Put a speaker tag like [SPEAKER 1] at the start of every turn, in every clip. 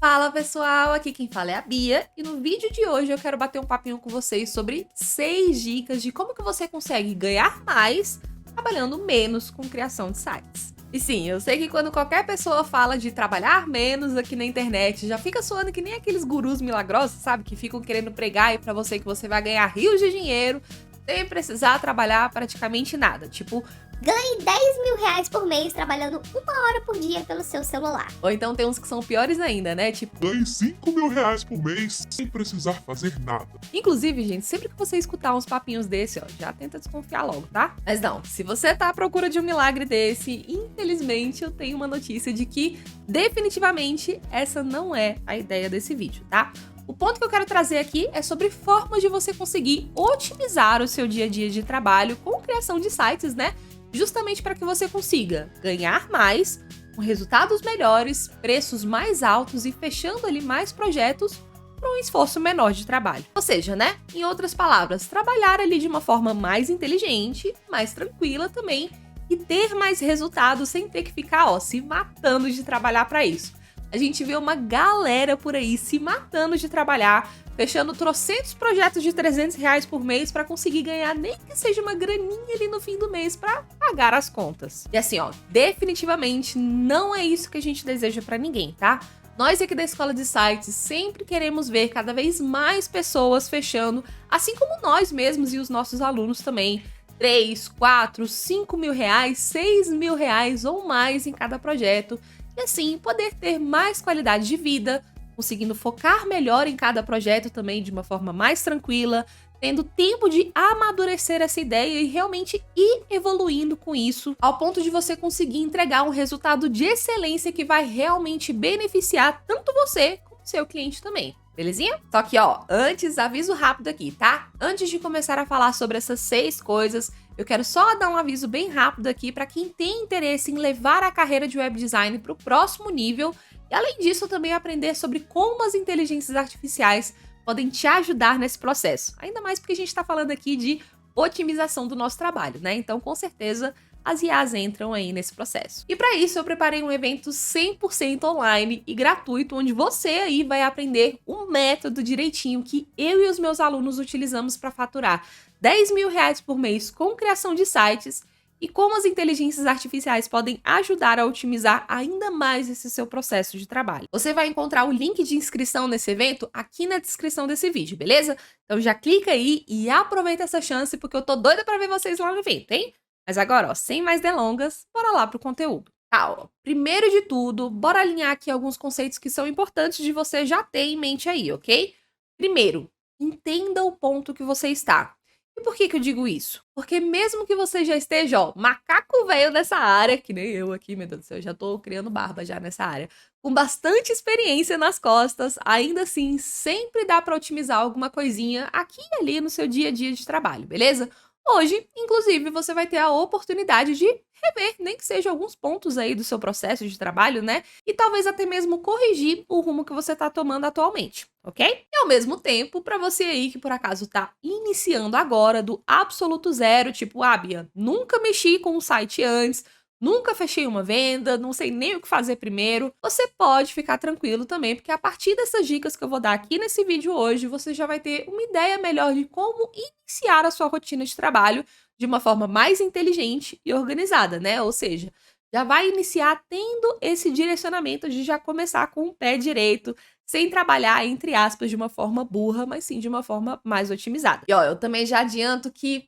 [SPEAKER 1] Fala pessoal, aqui quem fala é a Bia e no vídeo de hoje eu quero bater um papinho com vocês sobre 6 dicas de como que você consegue ganhar mais trabalhando menos com criação de sites. E sim, eu sei que quando qualquer pessoa fala de trabalhar menos aqui na internet, já fica soando que nem aqueles gurus milagrosos, sabe? Que ficam querendo pregar aí pra você que você vai ganhar rios de dinheiro sem precisar trabalhar praticamente nada. Tipo,
[SPEAKER 2] ganhe 10 mil reais por mês trabalhando 1 hora por dia pelo seu celular.
[SPEAKER 1] ou então tem uns que são piores ainda, né? Tipo,
[SPEAKER 3] Ganhe 5 mil reais por mês sem precisar fazer nada.
[SPEAKER 1] inclusive, gente, sempre que você escutar uns papinhos desse, ó, já tenta desconfiar logo, tá? Mas não, se você tá à procura de um milagre desse, infelizmente eu tenho uma notícia de que definitivamente essa não é a ideia desse vídeo, tá? O ponto que eu quero trazer aqui é sobre formas de você conseguir otimizar o seu dia a dia de trabalho com criação de sites, né? Justamente para que você consiga ganhar mais, com resultados melhores, preços mais altos e fechando ali mais projetos por um esforço menor de trabalho. Ou seja, né? Em outras palavras, trabalhar ali de uma forma mais inteligente, mais tranquila também e ter mais resultados sem ter que ficar, ó, se matando de trabalhar para isso. A gente vê uma galera por aí se matando de trabalhar, fechando trocentos projetos de 300 reais por mês para conseguir ganhar nem que seja uma graninha ali no fim do mês para pagar as contas. E assim, ó, definitivamente não é isso que a gente deseja para ninguém, tá? Nós aqui da Escola de Sites sempre queremos ver cada vez mais pessoas fechando, assim como nós mesmos e os nossos alunos também, 3, 4, 5 mil reais, 6 mil reais ou mais em cada projeto, e assim poder ter mais qualidade de vida, conseguindo focar melhor em cada projeto também de uma forma mais tranquila, tendo tempo de amadurecer essa ideia e realmente ir evoluindo com isso, ao ponto de você conseguir entregar um resultado de excelência que vai realmente beneficiar tanto você como seu cliente também. Belezinha? Só que, ó, antes, aviso rápido aqui, tá? Antes de começar a falar sobre essas 6 coisas, eu quero só dar um aviso bem rápido aqui para quem tem interesse em levar a carreira de web design para o próximo nível e, além disso, também aprender sobre como as inteligências artificiais podem te ajudar nesse processo. Ainda mais porque a gente está falando aqui de otimização do nosso trabalho, né? Então, com certeza, as IAs entram aí nesse processo. E para isso, eu preparei um evento 100% online e gratuito, onde você aí vai aprender um método direitinho que eu e os meus alunos utilizamos para faturar 10 mil reais por mês com criação de sites e como as inteligências artificiais podem ajudar a otimizar ainda mais esse seu processo de trabalho. Você vai encontrar o link de inscrição nesse evento aqui na descrição desse vídeo, beleza? Então já clica aí e aproveita essa chance, porque eu tô doida para ver vocês lá no evento, hein? Mas agora, ó, sem mais delongas, bora lá pro conteúdo. Tá, ó, primeiro de tudo, bora alinhar aqui alguns conceitos que são importantes de você já ter em mente aí, ok? Primeiro, entenda o ponto que você está. E por que eu digo isso? Porque mesmo que você já esteja, ó, macaco velho nessa área, que nem eu aqui, meu Deus do céu, já tô criando barba já nessa área, com bastante experiência nas costas, ainda assim, sempre dá para otimizar alguma coisinha aqui e ali no seu dia a dia de trabalho, beleza? Hoje, inclusive, você vai ter a oportunidade de rever, nem que seja alguns pontos aí do seu processo de trabalho, né? E talvez até mesmo corrigir o rumo que você está tomando atualmente, ok? E ao mesmo tempo, para você aí que por acaso está iniciando agora do absoluto zero, tipo, ah, Bia, nunca mexi com um site antes, nunca fechei uma venda, não sei nem o que fazer primeiro, você pode ficar tranquilo também, porque a partir dessas dicas que eu vou dar aqui nesse vídeo hoje, você já vai ter uma ideia melhor de como iniciar a sua rotina de trabalho de uma forma mais inteligente e organizada, né? Ou seja, já vai iniciar tendo esse direcionamento de já começar com o pé direito, sem trabalhar, entre aspas, de uma forma burra, mas sim de uma forma mais otimizada. E ó, eu também já adianto que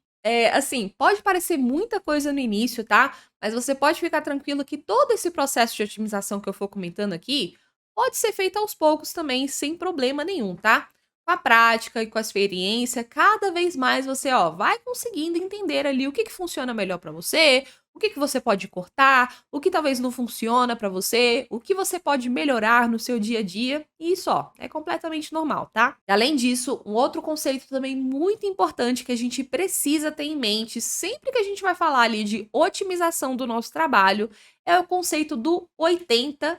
[SPEAKER 1] assim, pode parecer muita coisa no início, tá? Mas você pode ficar tranquilo que todo esse processo de otimização que eu for comentando aqui pode ser feito aos poucos também, sem problema nenhum, tá? Com a prática e com a experiência, cada vez mais você, ó, vai conseguindo entender ali o que funciona melhor para você, o que você pode cortar, o que talvez não funciona para você, o que você pode melhorar no seu dia a dia, e isso, ó, é completamente normal, tá? E além disso, um outro conceito também muito importante que a gente precisa ter em mente sempre que a gente vai falar ali de otimização do nosso trabalho é o conceito do 80-20.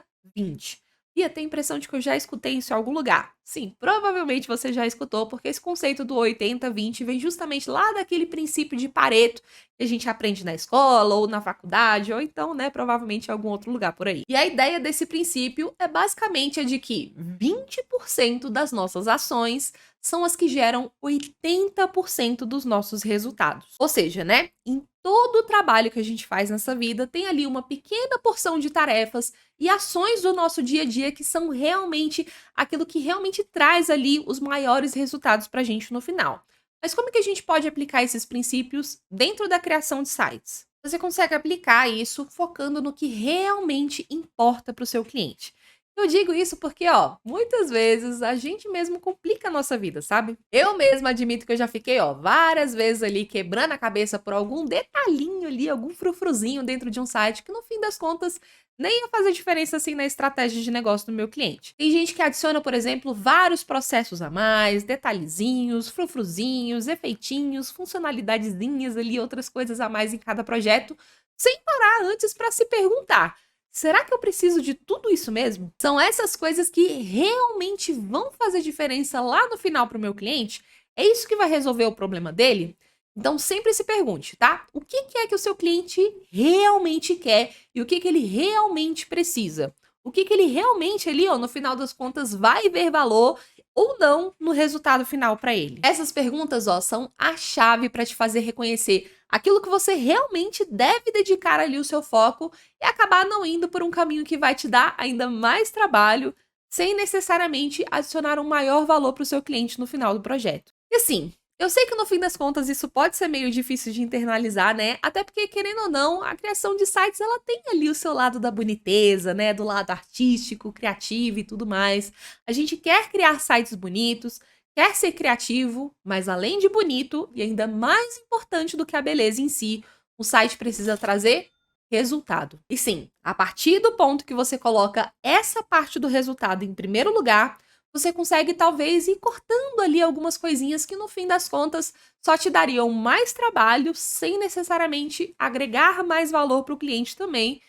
[SPEAKER 1] Bia, tem a impressão de que eu já escutei isso em algum lugar. Sim, provavelmente você já escutou, porque esse conceito do 80-20 vem justamente lá daquele princípio de Pareto que a gente aprende na escola, ou na faculdade, ou então, né, provavelmente em algum outro lugar por aí. E a ideia desse princípio é basicamente a de que 20% das nossas ações são as que geram 80% dos nossos resultados. Ou seja, né, em todo o trabalho que a gente faz nessa vida, tem ali uma pequena porção de tarefas e ações do nosso dia a dia que são realmente aquilo que realmente traz ali os maiores resultados para a gente no final. Mas como que a gente pode aplicar esses princípios dentro da criação de sites? Você consegue aplicar isso focando no que realmente importa para o seu cliente. Eu digo isso porque, ó, muitas vezes a gente mesmo complica a nossa vida, sabe? Eu mesma admito que eu já fiquei, ó, várias vezes ali quebrando a cabeça por algum detalhinho ali, algum frufruzinho dentro de um site que no fim das contas nem ia fazer diferença assim na estratégia de negócio do meu cliente. Tem gente que adiciona, por exemplo, vários processos a mais, detalhezinhos, frufruzinhos, efeitinhos, funcionalidadezinhas ali, outras coisas a mais em cada projeto, sem parar antes para se perguntar: será que eu preciso de tudo isso mesmo? São essas coisas que realmente vão fazer diferença lá no final para o meu cliente? É isso que vai resolver o problema dele? Então sempre se pergunte, tá? O que é que o seu cliente realmente quer e o que ele realmente precisa? O que ele realmente ali, ó, no final das contas, vai ver valor ou não no resultado final para ele? Essas perguntas, ó, são a chave para te fazer reconhecer aquilo que você realmente deve dedicar ali o seu foco e acabar não indo por um caminho que vai te dar ainda mais trabalho, sem necessariamente adicionar um maior valor para o seu cliente no final do projeto. E assim, eu sei que no fim das contas isso pode ser meio difícil de internalizar, né? Até porque, querendo ou não, a criação de sites, ela tem ali o seu lado da boniteza, né? Do lado artístico, criativo e tudo mais. A gente quer criar sites bonitos, quer ser criativo, mas além de bonito, e ainda mais importante do que a beleza em si, o site precisa trazer resultado. E sim, a partir do ponto que você coloca essa parte do resultado em primeiro lugar, você consegue talvez ir cortando ali algumas coisinhas que no fim das contas só te dariam mais trabalho sem necessariamente agregar mais valor para o cliente também,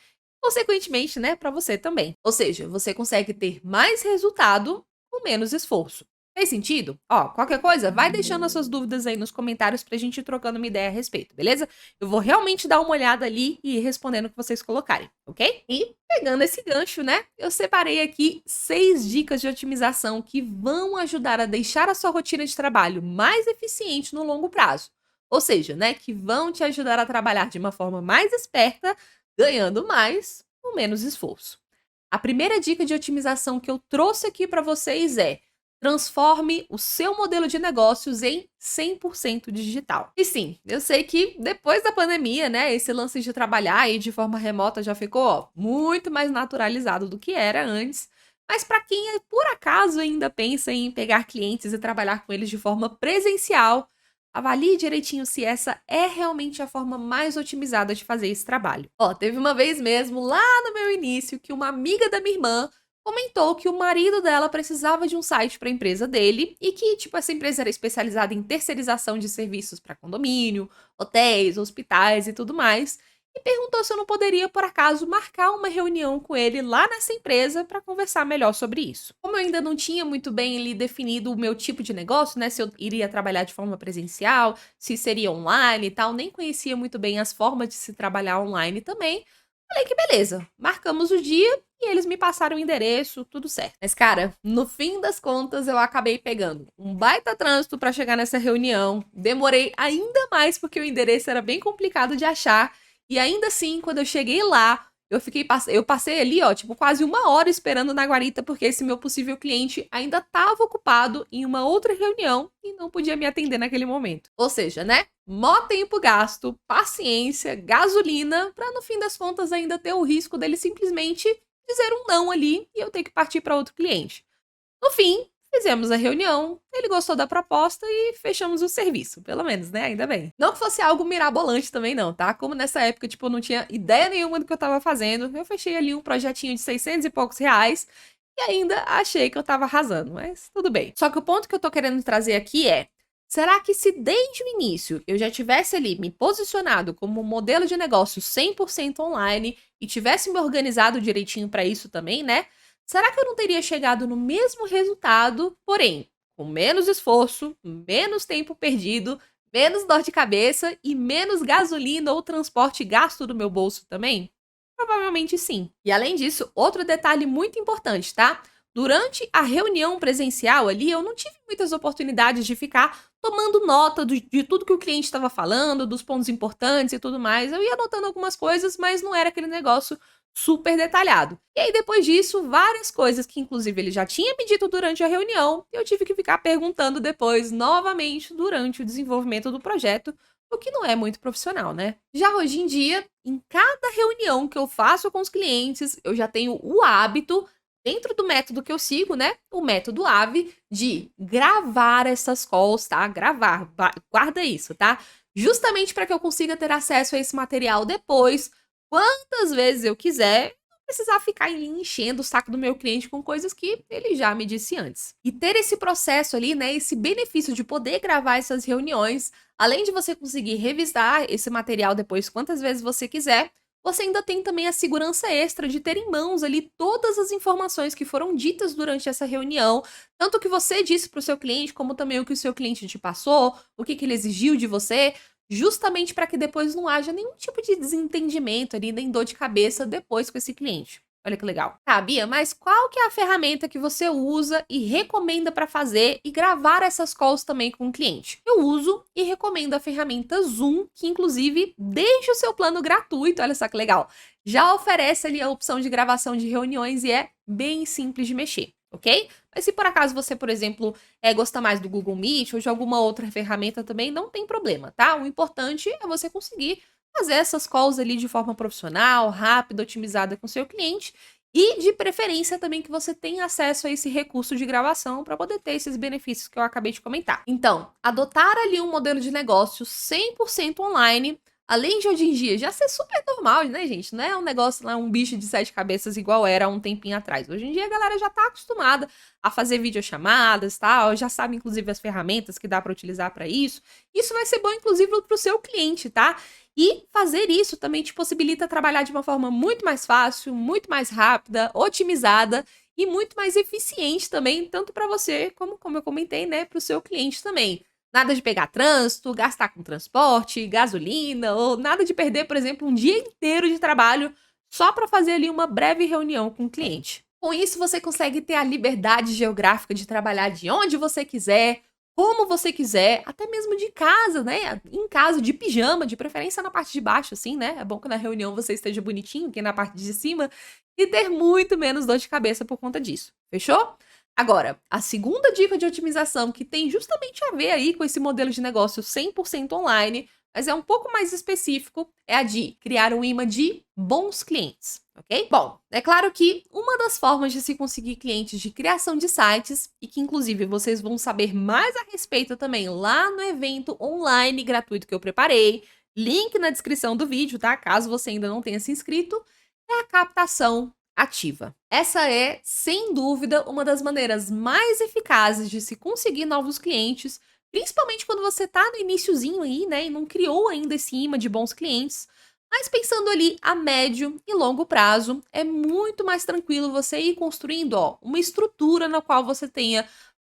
[SPEAKER 1] consequentemente, né, para você também. Ou seja, você consegue ter mais resultado com menos esforço. Fez sentido? Ó, qualquer coisa, vai deixando as suas dúvidas aí nos comentários pra gente ir trocando uma ideia a respeito, beleza? Eu vou realmente dar uma olhada ali e ir respondendo o que vocês colocarem, ok? E pegando esse gancho, né, eu separei aqui 6 dicas de otimização que vão ajudar a deixar a sua rotina de trabalho mais eficiente no longo prazo. Ou seja, né, que vão te ajudar a trabalhar de uma forma mais esperta, ganhando mais com menos esforço. A primeira dica de otimização que eu trouxe aqui para vocês é: transforme o seu modelo de negócios em 100% digital. E sim, eu sei que depois da pandemia, né, esse lance de trabalhar aí de forma remota já ficou, ó, muito mais naturalizado do que era antes. Mas para quem por acaso ainda pensa em pegar clientes e trabalhar com eles de forma presencial, avalie direitinho se essa é realmente a forma mais otimizada de fazer esse trabalho. Ó, teve uma vez mesmo, lá no meu início, que uma amiga da minha irmã comentou que o marido dela precisava de um site para a empresa dele e que, tipo, essa empresa era especializada em terceirização de serviços para condomínio, hotéis, hospitais e tudo mais, e perguntou se eu não poderia, por acaso, marcar uma reunião com ele lá nessa empresa para conversar melhor sobre isso. Como eu ainda não tinha muito bem ali definido o meu tipo de negócio, né, se eu iria trabalhar de forma presencial, se seria online e tal, nem conhecia muito bem as formas de se trabalhar online também. Falei que beleza, marcamos o dia e eles me passaram o endereço, tudo certo. Mas, cara, no fim das contas, eu acabei pegando um baita trânsito pra chegar nessa reunião. Demorei ainda mais porque o endereço era bem complicado de achar. E ainda assim, quando eu cheguei lá, eu passei ali, ó, tipo, quase 1 hora esperando na guarita, porque esse meu possível cliente ainda estava ocupado em uma outra reunião e não podia me atender naquele momento. Ou seja, né? Mó tempo gasto, paciência, gasolina, pra no fim das contas ainda ter o risco dele simplesmente dizer um não ali e eu ter que partir para outro cliente. No fim, fizemos a reunião, ele gostou da proposta e fechamos o serviço, pelo menos, né? Ainda bem. Não que fosse algo mirabolante também não, tá? Como nessa época, tipo, eu não tinha ideia nenhuma do que eu tava fazendo, eu fechei ali um projetinho de 600 e poucos reais e ainda achei que eu tava arrasando, mas tudo bem. Só que o ponto que eu tô querendo trazer aqui é: será que se desde o início eu já tivesse ali me posicionado como um modelo de negócio 100% online e tivesse me organizado direitinho para isso também, né? será que eu não teria chegado no mesmo resultado, porém, com menos esforço, menos tempo perdido, menos dor de cabeça e menos gasolina ou transporte gasto do meu bolso também? Provavelmente sim. E além disso, outro detalhe muito importante, tá? Durante a reunião presencial ali, eu não tive muitas oportunidades de ficar tomando nota de tudo que o cliente estava falando, dos pontos importantes e tudo mais. Eu ia anotando algumas coisas, mas não era aquele negócio super detalhado. E aí, depois disso, várias coisas que, inclusive, ele já tinha me dito durante a reunião, eu tive que ficar perguntando depois, novamente, durante o desenvolvimento do projeto, o que não é muito profissional, né? Já hoje em dia, em cada reunião que eu faço com os clientes, eu já tenho o hábito, dentro do método que eu sigo, né? O método AVE, de gravar essas calls, tá? Gravar, guarda isso, tá? Justamente para que eu consiga ter acesso a esse material depois, quantas vezes eu quiser, não precisar ficar enchendo o saco do meu cliente com coisas que ele já me disse antes. E ter esse processo ali, né? Esse benefício de poder gravar essas reuniões, além de você conseguir revisar esse material depois quantas vezes você quiser, você ainda tem também a segurança extra de ter em mãos ali todas as informações que foram ditas durante essa reunião, tanto o que você disse para o seu cliente, como também o que o seu cliente te passou, o que ele exigiu de você, justamente para que depois não haja nenhum tipo de desentendimento ali, nem dor de cabeça depois com esse cliente. Olha que legal. Tá, Bia, mas qual que é a ferramenta que você usa e recomenda para fazer e gravar essas calls também com o cliente? Eu uso e recomendo a ferramenta Zoom, que inclusive, desde o seu plano gratuito, olha só que legal, já oferece ali a opção de gravação de reuniões e é bem simples de mexer, ok? Mas se por acaso você, por exemplo, gosta mais do Google Meet ou de alguma outra ferramenta também, não tem problema, tá? O importante é você conseguir fazer essas calls ali de forma profissional, rápida, otimizada com seu cliente e, de preferência, também que você tenha acesso a esse recurso de gravação para poder ter esses benefícios que eu acabei de comentar. Então, adotar ali um modelo de negócio 100% online, além de hoje em dia já ser super normal, né, gente? Não é um negócio lá, um bicho de 7 cabeças igual era há um tempinho atrás. Hoje em dia a galera já tá acostumada a fazer videochamadas, tá? Já sabe, inclusive, as ferramentas que dá para utilizar para isso. Isso vai ser bom, inclusive, para o seu cliente, tá? E fazer isso também te possibilita trabalhar de uma forma muito mais fácil, muito mais rápida, otimizada e muito mais eficiente também, tanto para você como eu comentei, né, para o seu cliente também. Nada de pegar trânsito, gastar com transporte, gasolina, ou nada de perder, por exemplo, um dia inteiro de trabalho só para fazer ali uma breve reunião com o cliente. Com isso, você consegue ter a liberdade geográfica de trabalhar de onde você quiser, como você quiser, até mesmo de casa, né? Em casa, de pijama, de preferência na parte de baixo, assim, né? É bom que na reunião você esteja bonitinho, que na parte de cima, e ter muito menos dor de cabeça por conta disso. Fechou? Agora, a segunda dica de otimização que tem justamente a ver aí com esse modelo de negócio 100% online, mas é um pouco mais específico, é a de criar um imã de bons clientes, ok? Bom, é claro que uma das formas de se conseguir clientes de criação de sites, e que inclusive vocês vão saber mais a respeito também lá no evento online gratuito que eu preparei, link na descrição do vídeo, tá? Caso você ainda não tenha se inscrito, é a captação ativa. Essa é, sem dúvida, uma das maneiras mais eficazes de se conseguir novos clientes, principalmente quando você tá no iniciozinho aí, né, e não criou ainda esse imã de bons clientes. Mas pensando ali a médio e longo prazo, é muito mais tranquilo você ir construindo, ó, uma estrutura na qual você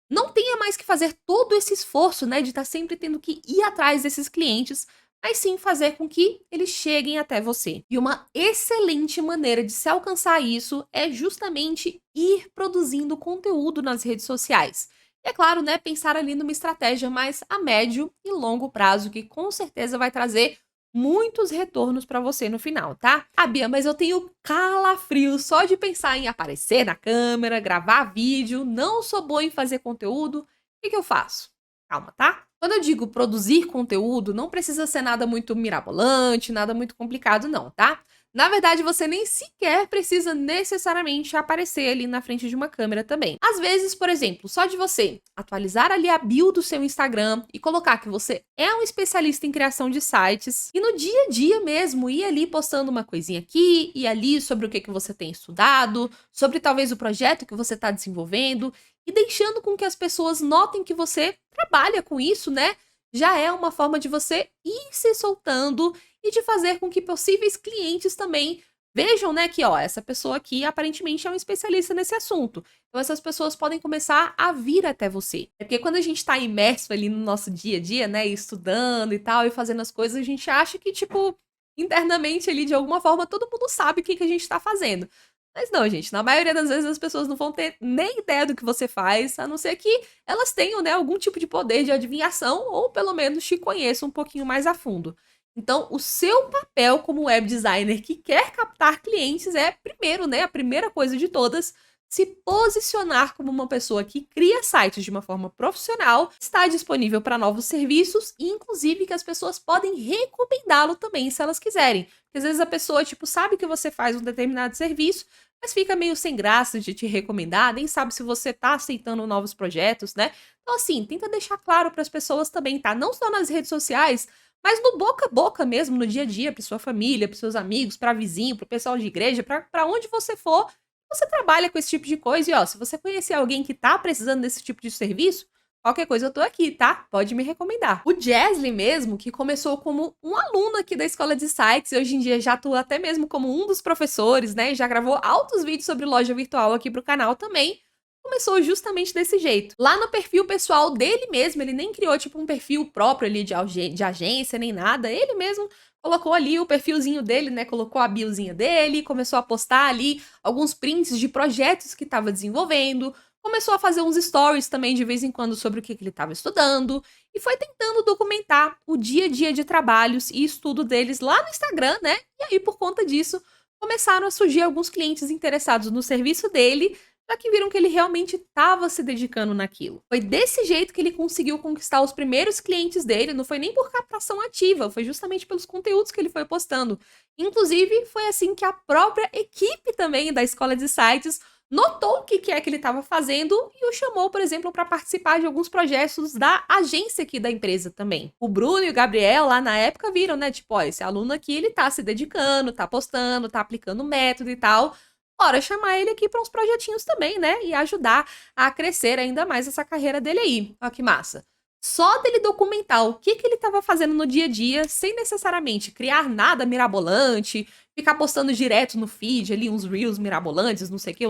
[SPEAKER 1] não tenha mais que fazer todo esse esforço, né, de estar sempre tendo que ir atrás desses clientes, mas sim fazer com que eles cheguem até você. E uma excelente maneira de se alcançar isso é justamente ir produzindo conteúdo nas redes sociais. E é claro, né, pensar ali numa estratégia mais a médio e longo prazo, que com certeza vai trazer muitos retornos para você no final, tá? Ah, Bia, mas eu tenho calafrio só de pensar em aparecer na câmera, gravar vídeo, não sou boa em fazer conteúdo. O que eu faço? Calma, tá? Quando eu digo produzir conteúdo, não precisa ser nada muito mirabolante, nada muito complicado não, tá? Na verdade, você nem sequer precisa necessariamente aparecer ali na frente de uma câmera também. Às vezes, por exemplo, só de você atualizar ali a bio do seu Instagram e colocar que você é um especialista em criação de sites e no dia a dia mesmo ir ali postando uma coisinha aqui e ali sobre o que você tem estudado, sobre talvez o projeto que você está desenvolvendo e deixando com que as pessoas notem que você trabalha com isso, né? Já é uma forma de você ir se soltando e de fazer com que possíveis clientes também vejam, né, que, ó, essa pessoa aqui aparentemente é um especialista nesse assunto. Então, essas pessoas podem começar a vir até você. É porque quando a gente tá imerso ali no nosso dia a dia, né, estudando e tal, e fazendo as coisas, a gente acha que, tipo, internamente ali, de alguma forma, todo mundo sabe o que a gente tá fazendo. Mas não, gente, na maioria das vezes as pessoas não vão ter nem ideia do que você faz, a não ser que elas tenham, né, algum tipo de poder de adivinhação, ou pelo menos te conheçam um pouquinho mais a fundo. Então, o seu papel como web designer que quer captar clientes é, primeiro, né, a primeira coisa de todas, se posicionar como uma pessoa que cria sites de uma forma profissional, está disponível para novos serviços e, inclusive, que as pessoas podem recomendá-lo também, se elas quiserem. Porque às vezes a pessoa, tipo, sabe que você faz um determinado serviço, mas fica meio sem graça de te recomendar, nem sabe se você tá aceitando novos projetos, né? Então, assim, tenta deixar claro para as pessoas também, tá? Não só nas redes sociais, mas no boca a boca mesmo, no dia a dia, para sua família, para seus amigos, para vizinho, para o pessoal de igreja, para onde você for, você trabalha com esse tipo de coisa. E ó, se você conhecer alguém que tá precisando desse tipo de serviço, qualquer coisa eu tô aqui, tá? Pode me recomendar. O Jasley mesmo, que começou como um aluno aqui da Escola de Sites e hoje em dia já atua até mesmo como um dos professores, né? Já gravou altos vídeos sobre loja virtual aqui pro canal também. Começou justamente desse jeito. Lá no perfil pessoal dele mesmo, ele nem criou tipo um perfil próprio ali de agência nem nada. Ele mesmo colocou ali o perfilzinho dele, né? Colocou a biozinha dele, começou a postar ali alguns prints de projetos que estava desenvolvendo. Começou a fazer uns stories também de vez em quando sobre o que ele estava estudando. E foi tentando documentar o dia a dia de trabalhos e estudo deles lá no Instagram, né? E aí, por conta disso, começaram a surgir alguns clientes interessados no serviço dele, já que viram que ele realmente estava se dedicando naquilo. Foi desse jeito que ele conseguiu conquistar os primeiros clientes dele, não foi nem por captação ativa, foi justamente pelos conteúdos que ele foi postando. Inclusive, foi assim que a própria equipe também da Escola de Sites notou o que é que ele estava fazendo e o chamou, por exemplo, para participar de alguns projetos da agência aqui da empresa também. O Bruno e o Gabriel lá na época viram, né, tipo, ó, esse aluno aqui, ele tá se dedicando, tá postando, tá aplicando método e tal. Bora chamar ele aqui para uns projetinhos também, né? E ajudar a crescer ainda mais essa carreira dele aí. Olha que massa. Só dele documentar o que ele estava fazendo no dia a dia, sem necessariamente criar nada mirabolante, ficar postando direto no feed ali uns reels mirabolantes, não sei o quê,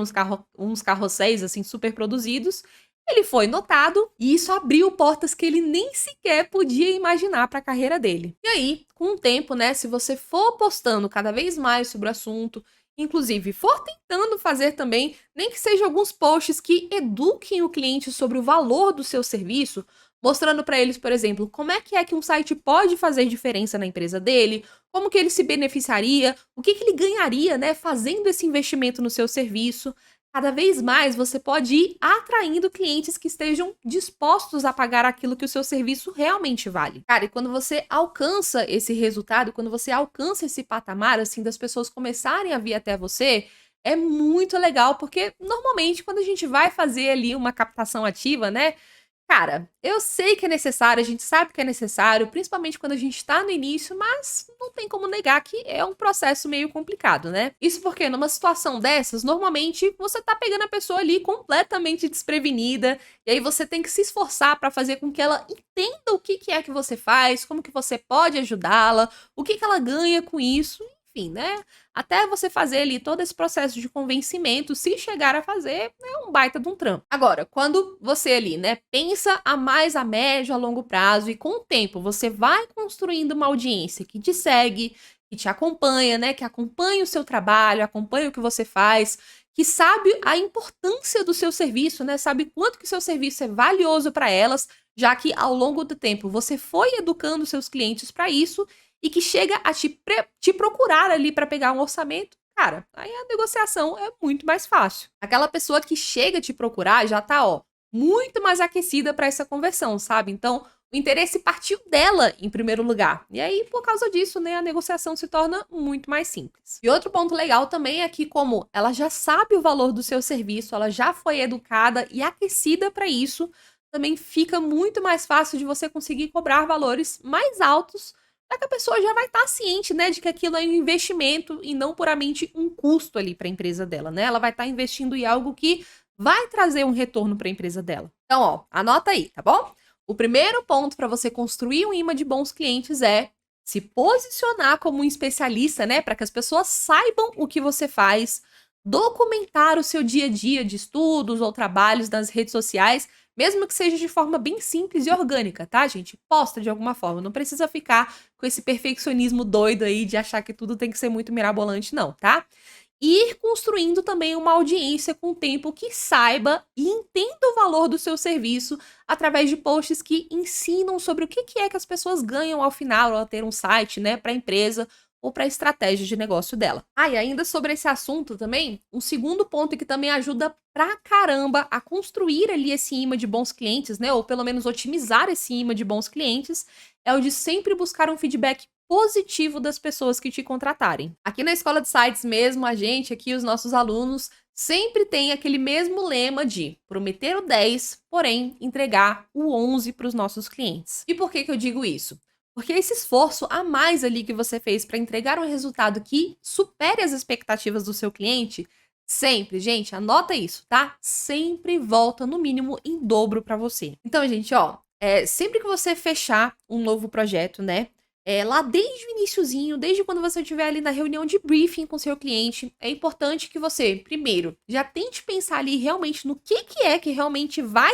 [SPEAKER 1] uns carrosséis assim super produzidos. Ele foi notado e isso abriu portas que ele nem sequer podia imaginar para a carreira dele. E aí, com o tempo, né, se você for postando cada vez mais sobre o assunto, inclusive for tentando fazer também, nem que seja alguns posts que eduquem o cliente sobre o valor do seu serviço, mostrando para eles, por exemplo, como é que um site pode fazer diferença na empresa dele, como que ele se beneficiaria, o que ele ganharia, né, fazendo esse investimento no seu serviço. Cada vez mais você pode ir atraindo clientes que estejam dispostos a pagar aquilo que o seu serviço realmente vale. Cara, e quando você alcança esse resultado, quando você alcança esse patamar, assim, das pessoas começarem a vir até você, é muito legal, porque normalmente quando a gente vai fazer ali uma captação ativa, né? Cara, eu sei que é necessário, a gente sabe que é necessário, principalmente quando a gente está no início, mas não tem como negar que é um processo meio complicado, né? Isso porque numa situação dessas, normalmente você tá pegando a pessoa ali completamente desprevenida, e aí você tem que se esforçar para fazer com que ela entenda o que é que você faz, como que você pode ajudá-la, o que ela ganha com isso, enfim, né? Até você fazer ali todo esse processo de convencimento, se chegar a fazer, é um baita de um trampo. Agora, quando você ali, né, pensa a mais a médio, a longo prazo e com o tempo você vai construindo uma audiência que te segue, que te acompanha, né, que acompanha o seu trabalho, acompanha o que você faz, que sabe a importância do seu serviço, né, sabe quanto que o seu serviço é valioso para elas, já que ao longo do tempo você foi educando seus clientes para isso, e que chega a te procurar ali para pegar um orçamento, cara, aí a negociação é muito mais fácil. Aquela pessoa que chega a te procurar já tá, ó, muito mais aquecida para essa conversão, sabe? Então, o interesse partiu dela em primeiro lugar. E aí, por causa disso, né, a negociação se torna muito mais simples. E outro ponto legal também é que, como ela já sabe o valor do seu serviço, ela já foi educada e aquecida para isso, também fica muito mais fácil de você conseguir cobrar valores mais altos, já que a pessoa já vai estar ciente, né, de que aquilo é um investimento e não puramente um custo ali para a empresa dela, né? Ela vai estar investindo em algo que vai trazer um retorno para a empresa dela. Então, ó, anota aí, tá bom? O primeiro ponto para você construir um imã de bons clientes é se posicionar como um especialista, né, para que as pessoas saibam o que você faz, documentar o seu dia a dia de estudos ou trabalhos nas redes sociais, mesmo que seja de forma bem simples e orgânica, tá, gente? Posta de alguma forma, não precisa ficar com esse perfeccionismo doido aí de achar que tudo tem que ser muito mirabolante, não, tá? E ir construindo também uma audiência com o tempo que saiba e entenda o valor do seu serviço através de posts que ensinam sobre o que é que as pessoas ganham ao final ao ter um site, né, para a empresa ou para a estratégia de negócio dela. Ah, e ainda sobre esse assunto também, um segundo ponto que também ajuda pra caramba a construir ali esse imã de bons clientes, né, ou pelo menos otimizar esse imã de bons clientes, é o de sempre buscar um feedback positivo das pessoas que te contratarem. Aqui na Escola de Sites mesmo, a gente aqui, os nossos alunos, sempre tem aquele mesmo lema de prometer o 10, porém entregar o 11 para os nossos clientes. E por que eu digo isso? Porque esse esforço a mais ali que você fez para entregar um resultado que supere as expectativas do seu cliente, sempre, gente, anota isso, tá? Sempre volta no mínimo em dobro para você. Então, gente, ó, sempre que você fechar um novo projeto, né? Lá desde o iniciozinho, desde quando você estiver ali na reunião de briefing com seu cliente, é importante que você, primeiro, já tente pensar ali realmente no que é que realmente vai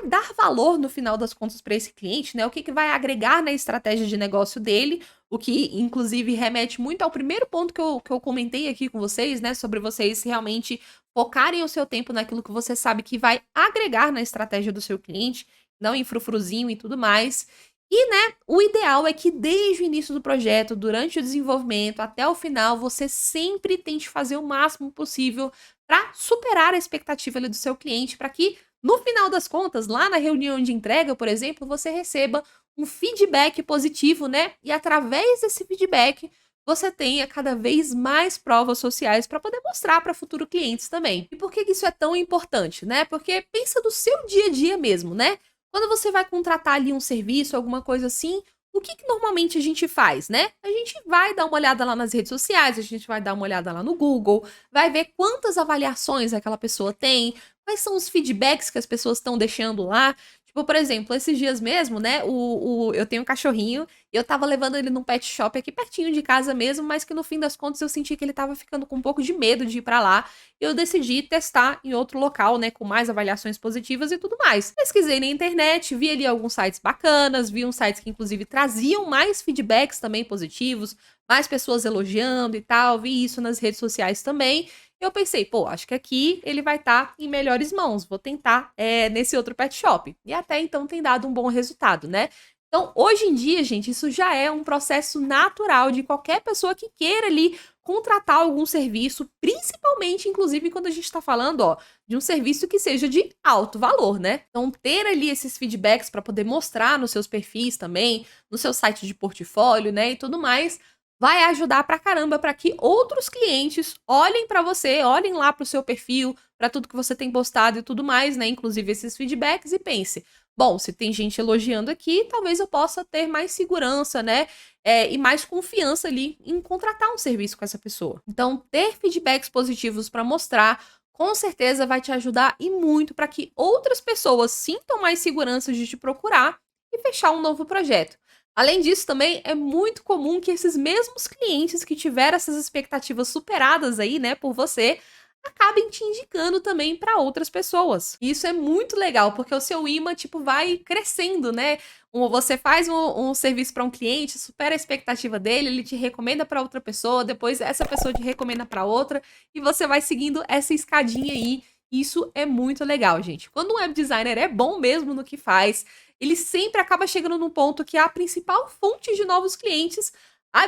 [SPEAKER 1] dar valor no final das contas para esse cliente, né? O que vai agregar na estratégia de negócio dele, o que inclusive remete muito ao primeiro ponto que eu comentei aqui com vocês, né? Sobre vocês realmente focarem o seu tempo naquilo que você sabe que vai agregar na estratégia do seu cliente, não em frufruzinho e tudo mais. E, né, o ideal é que desde o início do projeto, durante o desenvolvimento, até o final, você sempre tente fazer o máximo possível para superar a expectativa ali do seu cliente, para que, no final das contas, lá na reunião de entrega, por exemplo, você receba um feedback positivo, né? E através desse feedback, você tenha cada vez mais provas sociais para poder mostrar para futuros clientes também. E por que isso é tão importante, né? Porque pensa do seu dia a dia mesmo, né? Quando você vai contratar ali um serviço, alguma coisa assim, o que normalmente a gente faz, né? A gente vai dar uma olhada lá nas redes sociais, a gente vai dar uma olhada lá no Google, vai ver quantas avaliações aquela pessoa tem, quais são os feedbacks que as pessoas estão deixando lá. Tipo, por exemplo, esses dias mesmo, né, eu tenho um cachorrinho e eu tava levando ele num pet shop aqui pertinho de casa mesmo, mas que no fim das contas eu senti que ele tava ficando com um pouco de medo de ir pra lá. E eu decidi testar em outro local, né, com mais avaliações positivas e tudo mais. Pesquisei na internet, vi ali alguns sites bacanas, vi uns sites que inclusive traziam mais feedbacks também positivos, mais pessoas elogiando e tal, vi isso nas redes sociais também. Eu pensei, pô, acho que aqui ele vai estar em melhores mãos, vou tentar nesse outro pet shop. E até então tem dado um bom resultado, né? Então, hoje em dia, gente, isso já é um processo natural de qualquer pessoa que queira ali contratar algum serviço, principalmente, inclusive, quando a gente está falando, ó, de um serviço que seja de alto valor, né? Então, ter ali esses feedbacks para poder mostrar nos seus perfis também, no seu site de portfólio, né, e tudo mais, vai ajudar pra caramba para que outros clientes olhem para você, olhem lá para o seu perfil, para tudo que você tem postado e tudo mais, né? Inclusive esses feedbacks e pense, bom, se tem gente elogiando aqui, talvez eu possa ter mais segurança, né? E mais confiança ali em contratar um serviço com essa pessoa. Então, ter feedbacks positivos para mostrar, com certeza vai te ajudar e muito para que outras pessoas sintam mais segurança de te procurar e fechar um novo projeto. Além disso, também é muito comum que esses mesmos clientes que tiveram essas expectativas superadas aí, né, por você, acabem te indicando também para outras pessoas. E isso é muito legal, porque o seu imã, tipo, vai crescendo, né? Você faz um serviço para um cliente, supera a expectativa dele, ele te recomenda para outra pessoa, depois essa pessoa te recomenda para outra, e você vai seguindo essa escadinha aí. Isso é muito legal, gente. Quando um web designer é bom mesmo no que faz, ele sempre acaba chegando num ponto que a principal fonte de novos clientes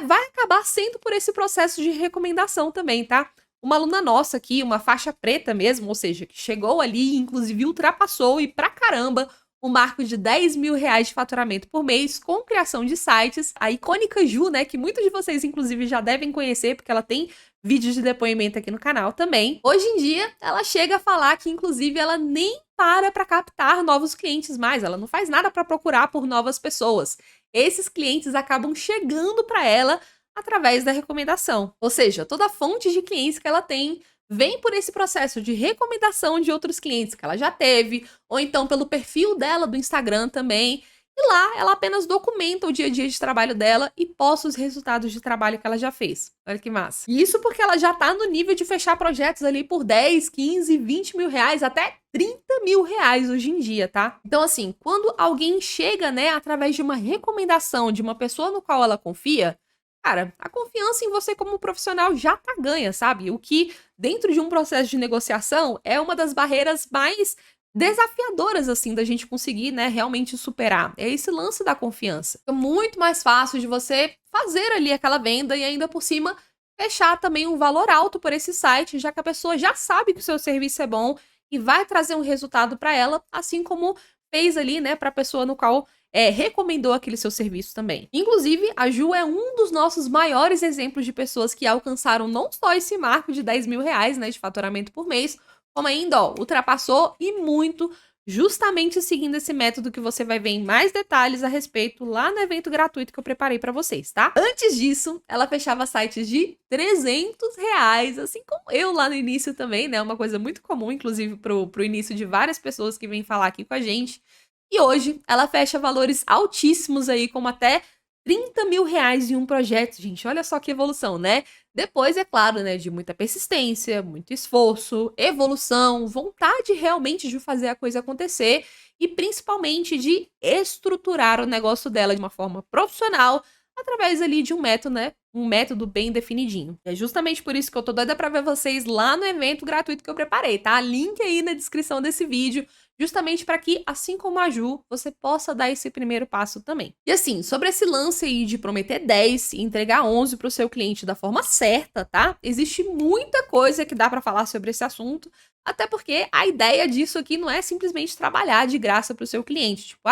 [SPEAKER 1] vai acabar sendo por esse processo de recomendação também, tá? Uma aluna nossa aqui, uma faixa preta mesmo, ou seja, que chegou ali, inclusive ultrapassou e pra caramba o marco de 10 mil reais de faturamento por mês com criação de sites. A icônica Ju, né, que muitos de vocês inclusive já devem conhecer, porque ela tem vídeos de depoimento aqui no canal também. Hoje em dia, ela chega a falar que inclusive ela nem para captar novos clientes mais, ela não faz nada para procurar por novas pessoas. Esses clientes acabam chegando para ela através da recomendação. Ou seja, toda a fonte de clientes que ela tem vem por esse processo de recomendação de outros clientes que ela já teve, ou então pelo perfil dela do Instagram também. E lá ela apenas documenta o dia a dia de trabalho dela e posta os resultados de trabalho que ela já fez. Olha que massa. E isso porque ela já tá no nível de fechar projetos ali por 10, 15, 20 mil reais, até 30 mil reais hoje em dia, tá? Então, assim, quando alguém chega, né, através de uma recomendação de uma pessoa no qual ela confia, cara, a confiança em você como profissional já tá ganha, sabe? O que, dentro de um processo de negociação, é uma das barreiras mais desafiadoras, assim, da gente conseguir, né, realmente superar. É esse lance da confiança. É muito mais fácil de você fazer ali aquela venda e ainda por cima fechar também um valor alto por esse site, já que a pessoa já sabe que o seu serviço é bom e vai trazer um resultado para ela, assim como fez ali, né, para a pessoa no qual recomendou aquele seu serviço também. Inclusive, a Ju é um dos nossos maiores exemplos de pessoas que alcançaram não só esse marco de 10 mil reais, né, de faturamento por mês, como ainda, ó, ultrapassou e muito, justamente seguindo esse método que você vai ver em mais detalhes a respeito lá no evento gratuito que eu preparei pra vocês, tá? Antes disso, ela fechava sites de 300 reais, assim como eu lá no início também, né? Uma coisa muito comum, inclusive, pro início de várias pessoas que vêm falar aqui com a gente. E hoje, ela fecha valores altíssimos aí, como até 30 mil reais em um projeto, gente. Olha só que evolução, né? Depois, é claro, né, de muita persistência, muito esforço, evolução, vontade realmente de fazer a coisa acontecer e principalmente de estruturar o negócio dela de uma forma profissional através ali de um método, né, um método bem definidinho. É justamente por isso que eu tô doida pra ver vocês lá no evento gratuito que eu preparei, tá? Link aí na descrição desse vídeo, justamente para que, assim como a Ju, você possa dar esse primeiro passo também. E assim, sobre esse lance aí de prometer 10 e entregar 11 para o seu cliente da forma certa, tá? Existe muita coisa que dá para falar sobre esse assunto, até porque a ideia disso aqui não é simplesmente trabalhar de graça para o seu cliente. Tipo,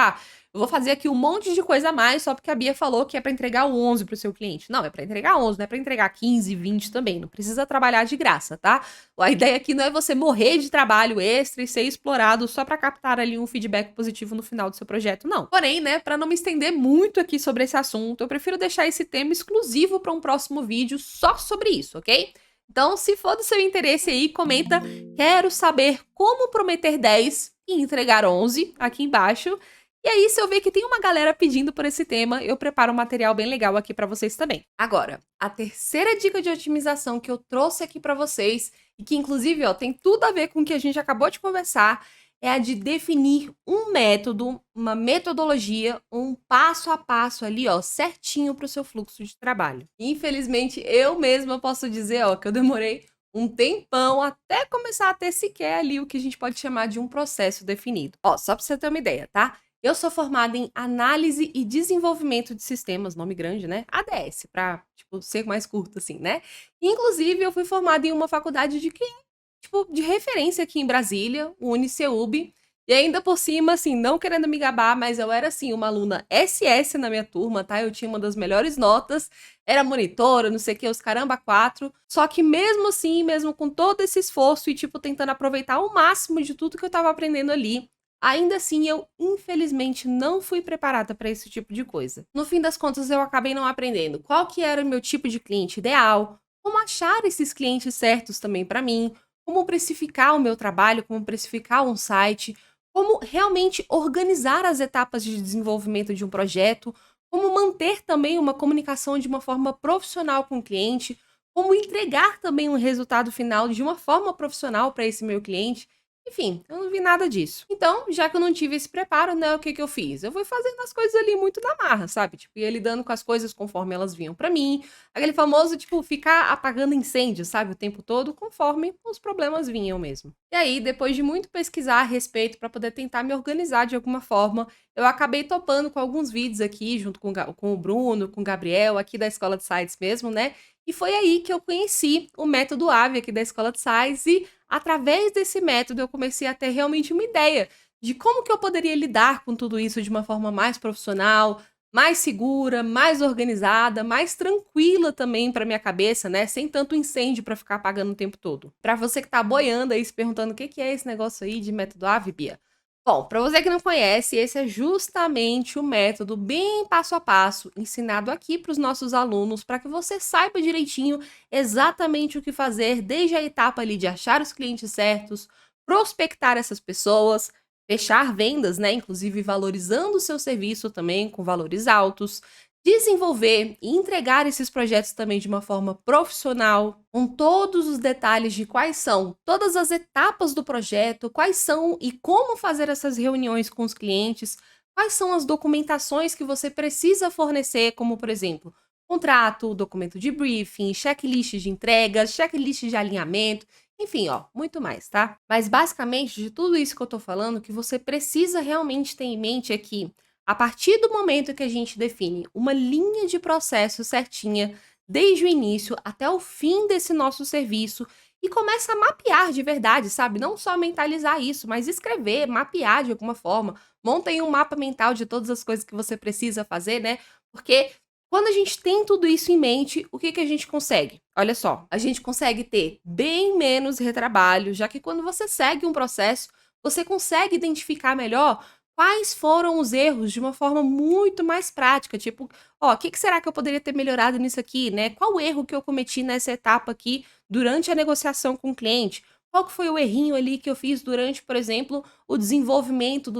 [SPEAKER 1] eu vou fazer aqui um monte de coisa a mais só porque a Bia falou que é para entregar o 11 para o seu cliente. Não, é para entregar 11, não é para entregar 15, 20 também. Não precisa trabalhar de graça, tá? A ideia aqui não é você morrer de trabalho extra e ser explorado só para captar ali um feedback positivo no final do seu projeto, não. Porém, né, para não me estender muito aqui sobre esse assunto, eu prefiro deixar esse tema exclusivo para um próximo vídeo só sobre isso, ok? Então, se for do seu interesse aí, comenta, quero saber como prometer 10 e entregar 11 aqui embaixo. E aí, se eu ver que tem uma galera pedindo por esse tema, eu preparo um material bem legal aqui pra vocês também. Agora, a terceira dica de otimização que eu trouxe aqui pra vocês, e que inclusive, ó, tem tudo a ver com o que a gente acabou de conversar, é a de definir um método, uma metodologia, um passo a passo ali, ó, certinho pro seu fluxo de trabalho. Infelizmente, eu mesma posso dizer, ó, que eu demorei um tempão até começar a ter sequer ali o que a gente pode chamar de um processo definido. Ó, só pra você ter uma ideia, tá? Eu sou formada em Análise e Desenvolvimento de Sistemas, nome grande, né? ADS, pra, tipo, ser mais curto, assim, né? Inclusive, eu fui formada em uma faculdade de referência aqui em Brasília, o UniCeub, e ainda por cima, assim, não querendo me gabar, mas eu era, assim, uma aluna SS na minha turma, tá? Eu tinha uma das melhores notas, era monitora, não sei o que, os caramba quatro, só que mesmo assim, mesmo com todo esse esforço e, tipo, tentando aproveitar o máximo de tudo que eu tava aprendendo ali, ainda assim, eu, infelizmente, não fui preparada para esse tipo de coisa. No fim das contas, eu acabei não aprendendo qual que era o meu tipo de cliente ideal, como achar esses clientes certos também para mim, como precificar o meu trabalho, como precificar um site, como realmente organizar as etapas de desenvolvimento de um projeto, como manter também uma comunicação de uma forma profissional com o cliente, como entregar também um resultado final de uma forma profissional para esse meu cliente. Enfim, eu não vi nada disso. Então, já que eu não tive esse preparo, né, o que que eu fiz? Eu fui fazendo as coisas ali muito na marra, sabe? Tipo, ia lidando com as coisas conforme elas vinham pra mim. Aquele famoso, tipo, ficar apagando incêndio, sabe? O tempo todo, conforme os problemas vinham mesmo. E aí, depois de muito pesquisar a respeito pra poder tentar me organizar de alguma forma, eu acabei topando com alguns vídeos aqui, junto com o Bruno, com o Gabriel, aqui da Escola de Sites mesmo, né? E foi aí que eu conheci o método AVE aqui da Escola de Sites e, através desse método, eu comecei a ter realmente uma ideia de como que eu poderia lidar com tudo isso de uma forma mais profissional, mais segura, mais organizada, mais tranquila também para minha cabeça, né? Sem tanto incêndio para ficar apagando o tempo todo. Para você que tá boiando aí, se perguntando o que é esse negócio aí de método AVE, Bia? Bom, para você que não conhece, esse é justamente o método bem passo a passo ensinado aqui para os nossos alunos, para que você saiba direitinho exatamente o que fazer desde a etapa ali de achar os clientes certos, prospectar essas pessoas, fechar vendas, né, inclusive valorizando o seu serviço também com valores altos, desenvolver e entregar esses projetos também de uma forma profissional, com todos os detalhes de quais são todas as etapas do projeto, quais são e como fazer essas reuniões com os clientes, quais são as documentações que você precisa fornecer, como por exemplo, contrato, documento de briefing, checklist de entregas, checklist de alinhamento, enfim, ó, muito mais, tá? Mas basicamente, de tudo isso que eu tô falando, o que você precisa realmente ter em mente é que, a partir do momento que a gente define uma linha de processo certinha, desde o início até o fim desse nosso serviço, e começa a mapear de verdade, sabe? Não só mentalizar isso, mas escrever, mapear de alguma forma. Monta aí um mapa mental de todas as coisas que você precisa fazer, né? Porque quando a gente tem tudo isso em mente, o que que a gente consegue? Olha só, a gente consegue ter bem menos retrabalho, já que quando você segue um processo, você consegue identificar melhor quais foram os erros de uma forma muito mais prática, tipo, ó, o que que será que eu poderia ter melhorado nisso aqui, né? Qual erro que eu cometi nessa etapa aqui durante a negociação com o cliente? Qual que foi o errinho ali que eu fiz durante, por exemplo, o desenvolvimento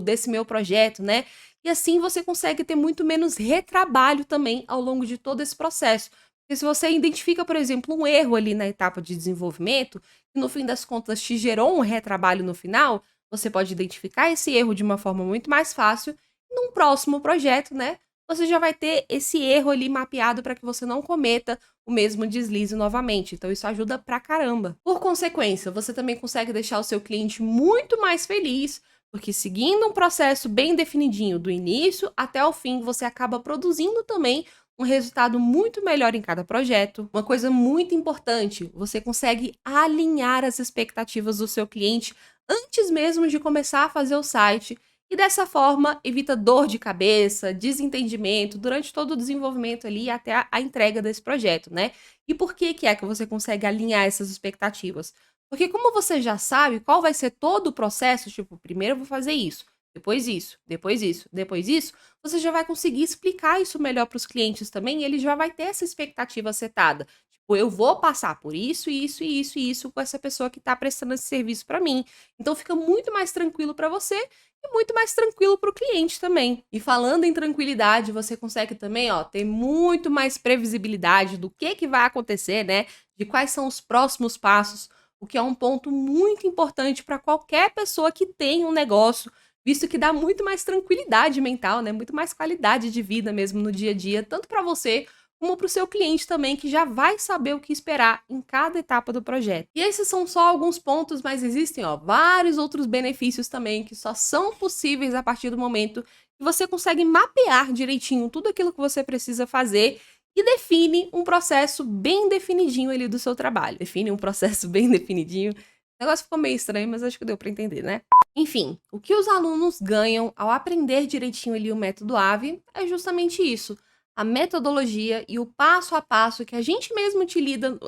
[SPEAKER 1] desse meu projeto, né? E assim você consegue ter muito menos retrabalho também ao longo de todo esse processo. Porque se você identifica, por exemplo, um erro ali na etapa de desenvolvimento, que no fim das contas te gerou um retrabalho no final, você pode identificar esse erro de uma forma muito mais fácil. E num próximo projeto, né? Você já vai ter esse erro ali mapeado para que você não cometa o mesmo deslize novamente. Então, isso ajuda pra caramba. Por consequência, você também consegue deixar o seu cliente muito mais feliz, porque seguindo um processo bem definidinho do início até o fim, você acaba produzindo também um resultado muito melhor em cada projeto. Uma coisa muito importante, você consegue alinhar as expectativas do seu cliente antes mesmo de começar a fazer o site. E dessa forma, evita dor de cabeça, desentendimento durante todo o desenvolvimento ali até a entrega desse projeto, né? E por que é que você consegue alinhar essas expectativas? Porque como você já sabe qual vai ser todo o processo, tipo, primeiro eu vou fazer isso, depois isso, depois isso, depois isso, você já vai conseguir explicar isso melhor para os clientes também, e ele já vai ter essa expectativa setada. Tipo, eu vou passar por isso, isso, isso e isso com essa pessoa que está prestando esse serviço para mim. Então fica muito mais tranquilo para você e muito mais tranquilo para o cliente também. E falando em tranquilidade, você consegue também, ó, ter muito mais previsibilidade do que vai acontecer, né? De quais são os próximos passos, o que é um ponto muito importante para qualquer pessoa que tem um negócio, visto que dá muito mais tranquilidade mental, né? Muito mais qualidade de vida mesmo no dia a dia, tanto para você como para o seu cliente também, que já vai saber o que esperar em cada etapa do projeto. E esses são só alguns pontos, mas existem, ó, vários outros benefícios também que só são possíveis a partir do momento que você consegue mapear direitinho tudo aquilo que você precisa fazer e define um processo bem definidinho ali do seu trabalho. Define um processo bem definidinho. O negócio ficou meio estranho, mas acho que deu para entender, né? Enfim, o que os alunos ganham ao aprender direitinho ali o método AVE é justamente isso. A metodologia e o passo a passo que a gente mesmo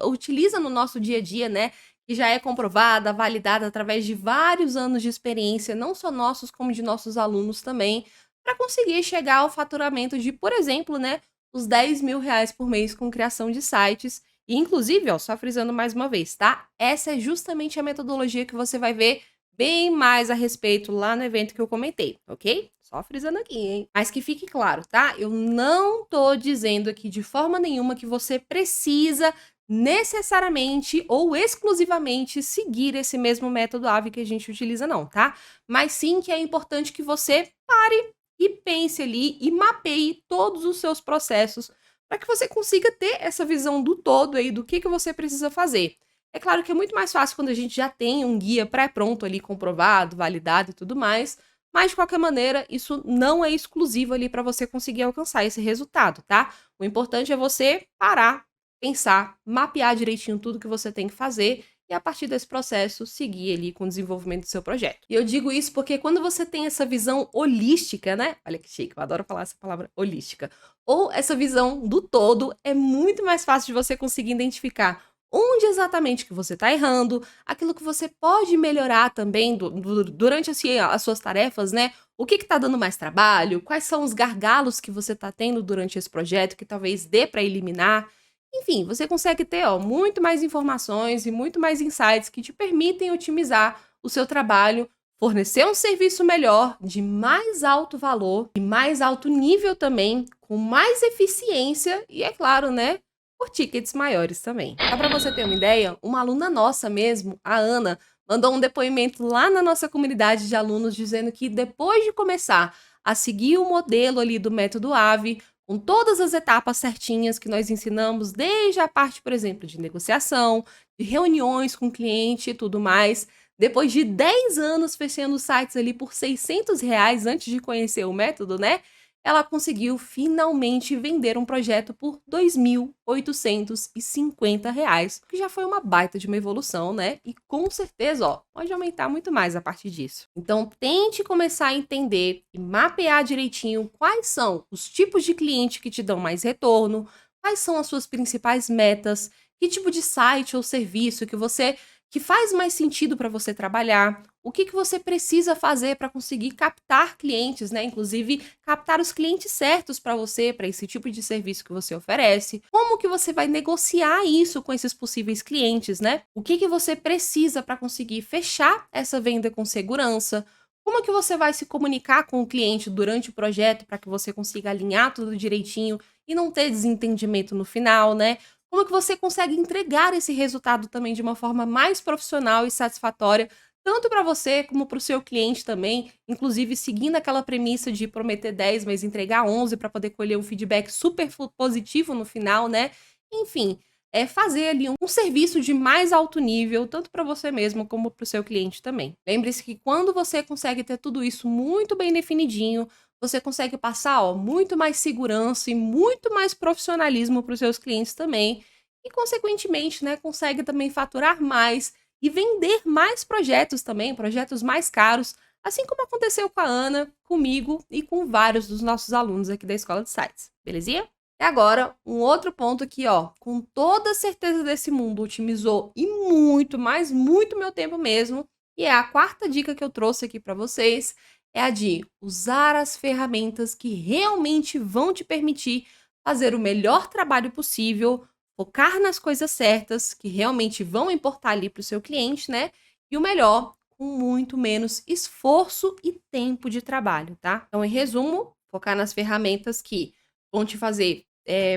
[SPEAKER 1] utiliza no nosso dia a dia, né? Que já é comprovada, validada através de vários anos de experiência, não só nossos, como de nossos alunos também, para conseguir chegar ao faturamento de, por exemplo, né? Os R$ 10.000 por mês com criação de sites. E, inclusive, ó, só frisando mais uma vez, tá? Essa é justamente a metodologia que você vai ver bem mais a respeito lá no evento que eu comentei, ok? Só frisando aqui, hein? Mas que fique claro, tá? Eu não tô dizendo aqui de forma nenhuma que você precisa necessariamente ou exclusivamente seguir esse mesmo método AVE que a gente utiliza, não, tá? Mas sim que é importante que você pare e pense ali e mapeie todos os seus processos para que você consiga ter essa visão do todo aí do que você precisa fazer. É claro que é muito mais fácil quando a gente já tem um guia pré-pronto ali, comprovado, validado e tudo mais, mas de qualquer maneira, isso não é exclusivo ali para você conseguir alcançar esse resultado, tá? O importante é você parar, pensar, mapear direitinho tudo que você tem que fazer e a partir desse processo seguir ali com o desenvolvimento do seu projeto. E eu digo isso porque quando você tem essa visão holística, né? Olha que chique, eu adoro falar essa palavra holística. Ou essa visão do todo, é muito mais fácil de você conseguir identificar onde exatamente que você está errando, aquilo que você pode melhorar também durante assim, as suas tarefas, né? O que está dando mais trabalho, quais são os gargalos que você está tendo durante esse projeto que talvez dê para eliminar. Enfim, você consegue ter, ó, muito mais informações e muito mais insights que te permitem otimizar o seu trabalho, fornecer um serviço melhor, de mais alto valor e mais alto nível também, com mais eficiência e, é claro, né, por tickets maiores também. Só para você ter uma ideia, uma aluna nossa mesmo, a Ana, mandou um depoimento lá na nossa comunidade de alunos dizendo que depois de começar a seguir o modelo ali do método AVE, com todas as etapas certinhas que nós ensinamos, desde a parte, por exemplo, de negociação, de reuniões com o cliente e tudo mais, depois de 10 anos fechando sites ali por R$ 600 antes de conhecer o método, né? Ela conseguiu finalmente vender um projeto por R$ 2.850, que já foi uma baita de uma evolução, né? E com certeza, ó, pode aumentar muito mais a partir disso. Então, tente começar a entender e mapear direitinho quais são os tipos de cliente que te dão mais retorno, quais são as suas principais metas, que tipo de site ou serviço que faz mais sentido para você trabalhar, o que você precisa fazer para conseguir captar clientes, né? Inclusive, captar os clientes certos para você, para esse tipo de serviço que você oferece. Como que você vai negociar isso com esses possíveis clientes, né? O que você precisa para conseguir fechar essa venda com segurança? Como que você vai se comunicar com o cliente durante o projeto para que você consiga alinhar tudo direitinho e não ter desentendimento no final, né? Como que você consegue entregar esse resultado também de uma forma mais profissional e satisfatória, tanto para você como para o seu cliente também, inclusive seguindo aquela premissa de prometer 10, mas entregar 11 para poder colher um feedback super positivo no final, né? Enfim, é fazer ali um serviço de mais alto nível, tanto para você mesmo como para o seu cliente também. Lembre-se que quando você consegue ter tudo isso muito bem definidinho, você consegue passar, ó, muito mais segurança e muito mais profissionalismo para os seus clientes também. E, consequentemente, né, consegue também faturar mais e vender mais projetos também, projetos mais caros, assim como aconteceu com a Ana, comigo e com vários dos nossos alunos aqui da Escola de Sites. Belezinha? E agora, um outro ponto aqui, ó, com toda a certeza desse mundo, otimizou e muito, mas muito meu tempo mesmo, e é a quarta dica que eu trouxe aqui para vocês, é a de usar as ferramentas que realmente vão te permitir fazer o melhor trabalho possível, focar nas coisas certas, que realmente vão importar ali para o seu cliente, né? E o melhor, com muito menos esforço e tempo de trabalho, tá? Então, em resumo, focar nas ferramentas que vão te fazer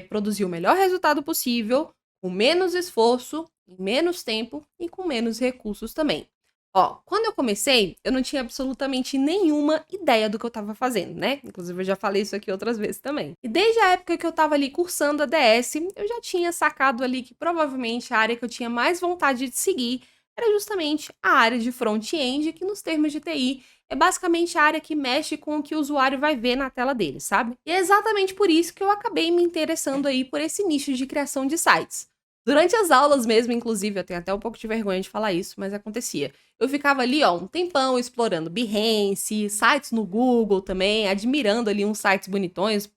[SPEAKER 1] produzir o melhor resultado possível, com menos esforço, em menos tempo e com menos recursos também. Ó, quando eu comecei, eu não tinha absolutamente nenhuma ideia do que eu estava fazendo, né? Inclusive, eu já falei isso aqui outras vezes também. E desde a época que eu estava ali cursando a DS, eu já tinha sacado ali que provavelmente a área que eu tinha mais vontade de seguir era justamente a área de front-end, que nos termos de TI é basicamente a área que mexe com o que o usuário vai ver na tela dele, sabe? E é exatamente por isso que eu acabei me interessando aí por esse nicho de criação de sites. Durante as aulas mesmo, inclusive, eu tenho até um pouco de vergonha de falar isso, mas acontecia. Eu ficava ali, ó, um tempão explorando Behance, sites no Google também, admirando ali uns sites bonitões,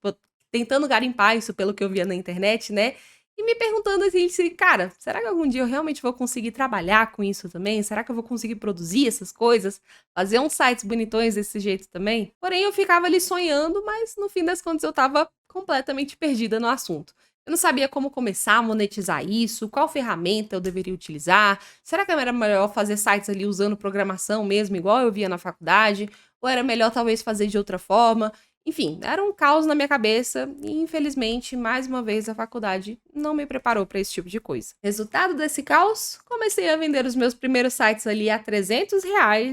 [SPEAKER 1] tentando garimpar isso pelo que eu via na internet, né? E me perguntando assim, cara, será que algum dia eu realmente vou conseguir trabalhar com isso também? Será que eu vou conseguir produzir essas coisas? Fazer uns sites bonitões desse jeito também? Porém, eu ficava ali sonhando, mas no fim das contas eu tava completamente perdida no assunto. Eu não sabia como começar a monetizar isso, qual ferramenta eu deveria utilizar, será que era melhor fazer sites ali usando programação mesmo, igual eu via na faculdade, ou era melhor talvez fazer de outra forma? Enfim, era um caos na minha cabeça e, infelizmente, mais uma vez a faculdade não me preparou para esse tipo de coisa. Resultado desse caos? Comecei a vender os meus primeiros sites ali a R$ 300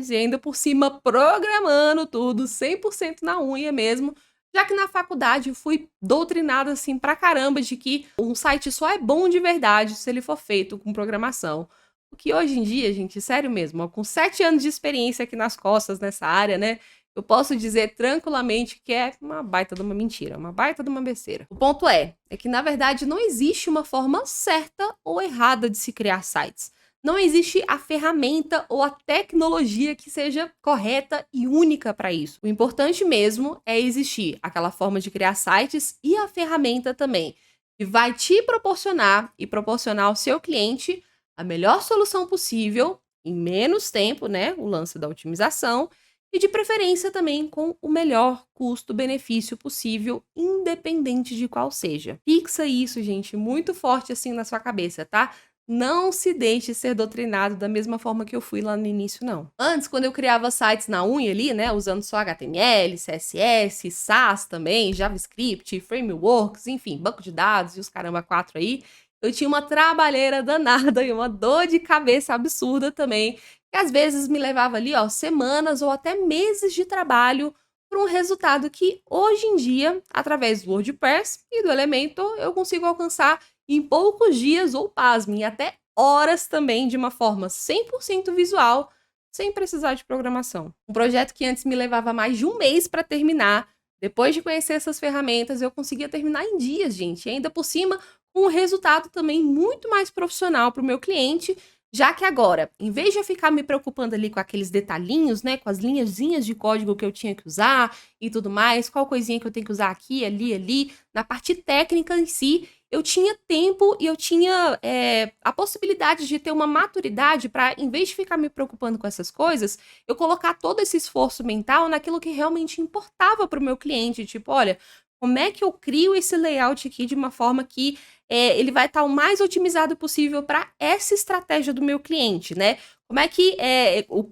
[SPEAKER 1] e ainda por cima programando tudo, 100% na unha mesmo, já que na faculdade eu fui doutrinada assim pra caramba de que um site só é bom de verdade se ele for feito com programação. O que hoje em dia, gente, sério mesmo, ó, com 7 anos de experiência aqui nas costas nessa área, né? Eu posso dizer tranquilamente que é uma baita de uma mentira, uma baita de uma besteira. O ponto é que na verdade não existe uma forma certa ou errada de se criar sites. Não existe a ferramenta ou a tecnologia que seja correta e única para isso. O importante mesmo é existir aquela forma de criar sites e a ferramenta também, que vai te proporcionar e proporcionar ao seu cliente a melhor solução possível, em menos tempo, né? O lance da otimização, e de preferência também com o melhor custo-benefício possível, independente de qual seja. Fixa isso, gente, muito forte assim na sua cabeça, tá? não se deixe ser doutrinado da mesma forma que eu fui lá no início, não. Antes, quando eu criava sites na unha ali, né, usando só HTML, CSS, SAS também, JavaScript, frameworks, enfim, banco de dados e os caramba 4 aí, eu tinha uma trabalheira danada e uma dor de cabeça absurda também, que às vezes me levava ali, ó, semanas ou até meses de trabalho para um resultado que hoje em dia, através do WordPress e do Elementor, eu consigo alcançar em poucos dias ou, pasmem, até horas também, de uma forma 100% visual, sem precisar de programação. Um projeto que antes me levava mais de um mês para terminar, depois de conhecer essas ferramentas, eu conseguia terminar em dias, gente. E ainda por cima, com um resultado também muito mais profissional para o meu cliente, já que agora, em vez de eu ficar me preocupando ali com aqueles detalhinhos, né, com as linhazinhas de código que eu tinha que usar e tudo mais, qual coisinha que eu tenho que usar aqui, ali, na parte técnica em si, eu tinha tempo e eu tinha a possibilidade de ter uma maturidade para, em vez de ficar me preocupando com essas coisas, eu colocar todo esse esforço mental naquilo que realmente importava para o meu cliente. Tipo, olha, como é que eu crio esse layout aqui de uma forma que ele vai estar o mais otimizado possível para essa estratégia do meu cliente, né? Como é que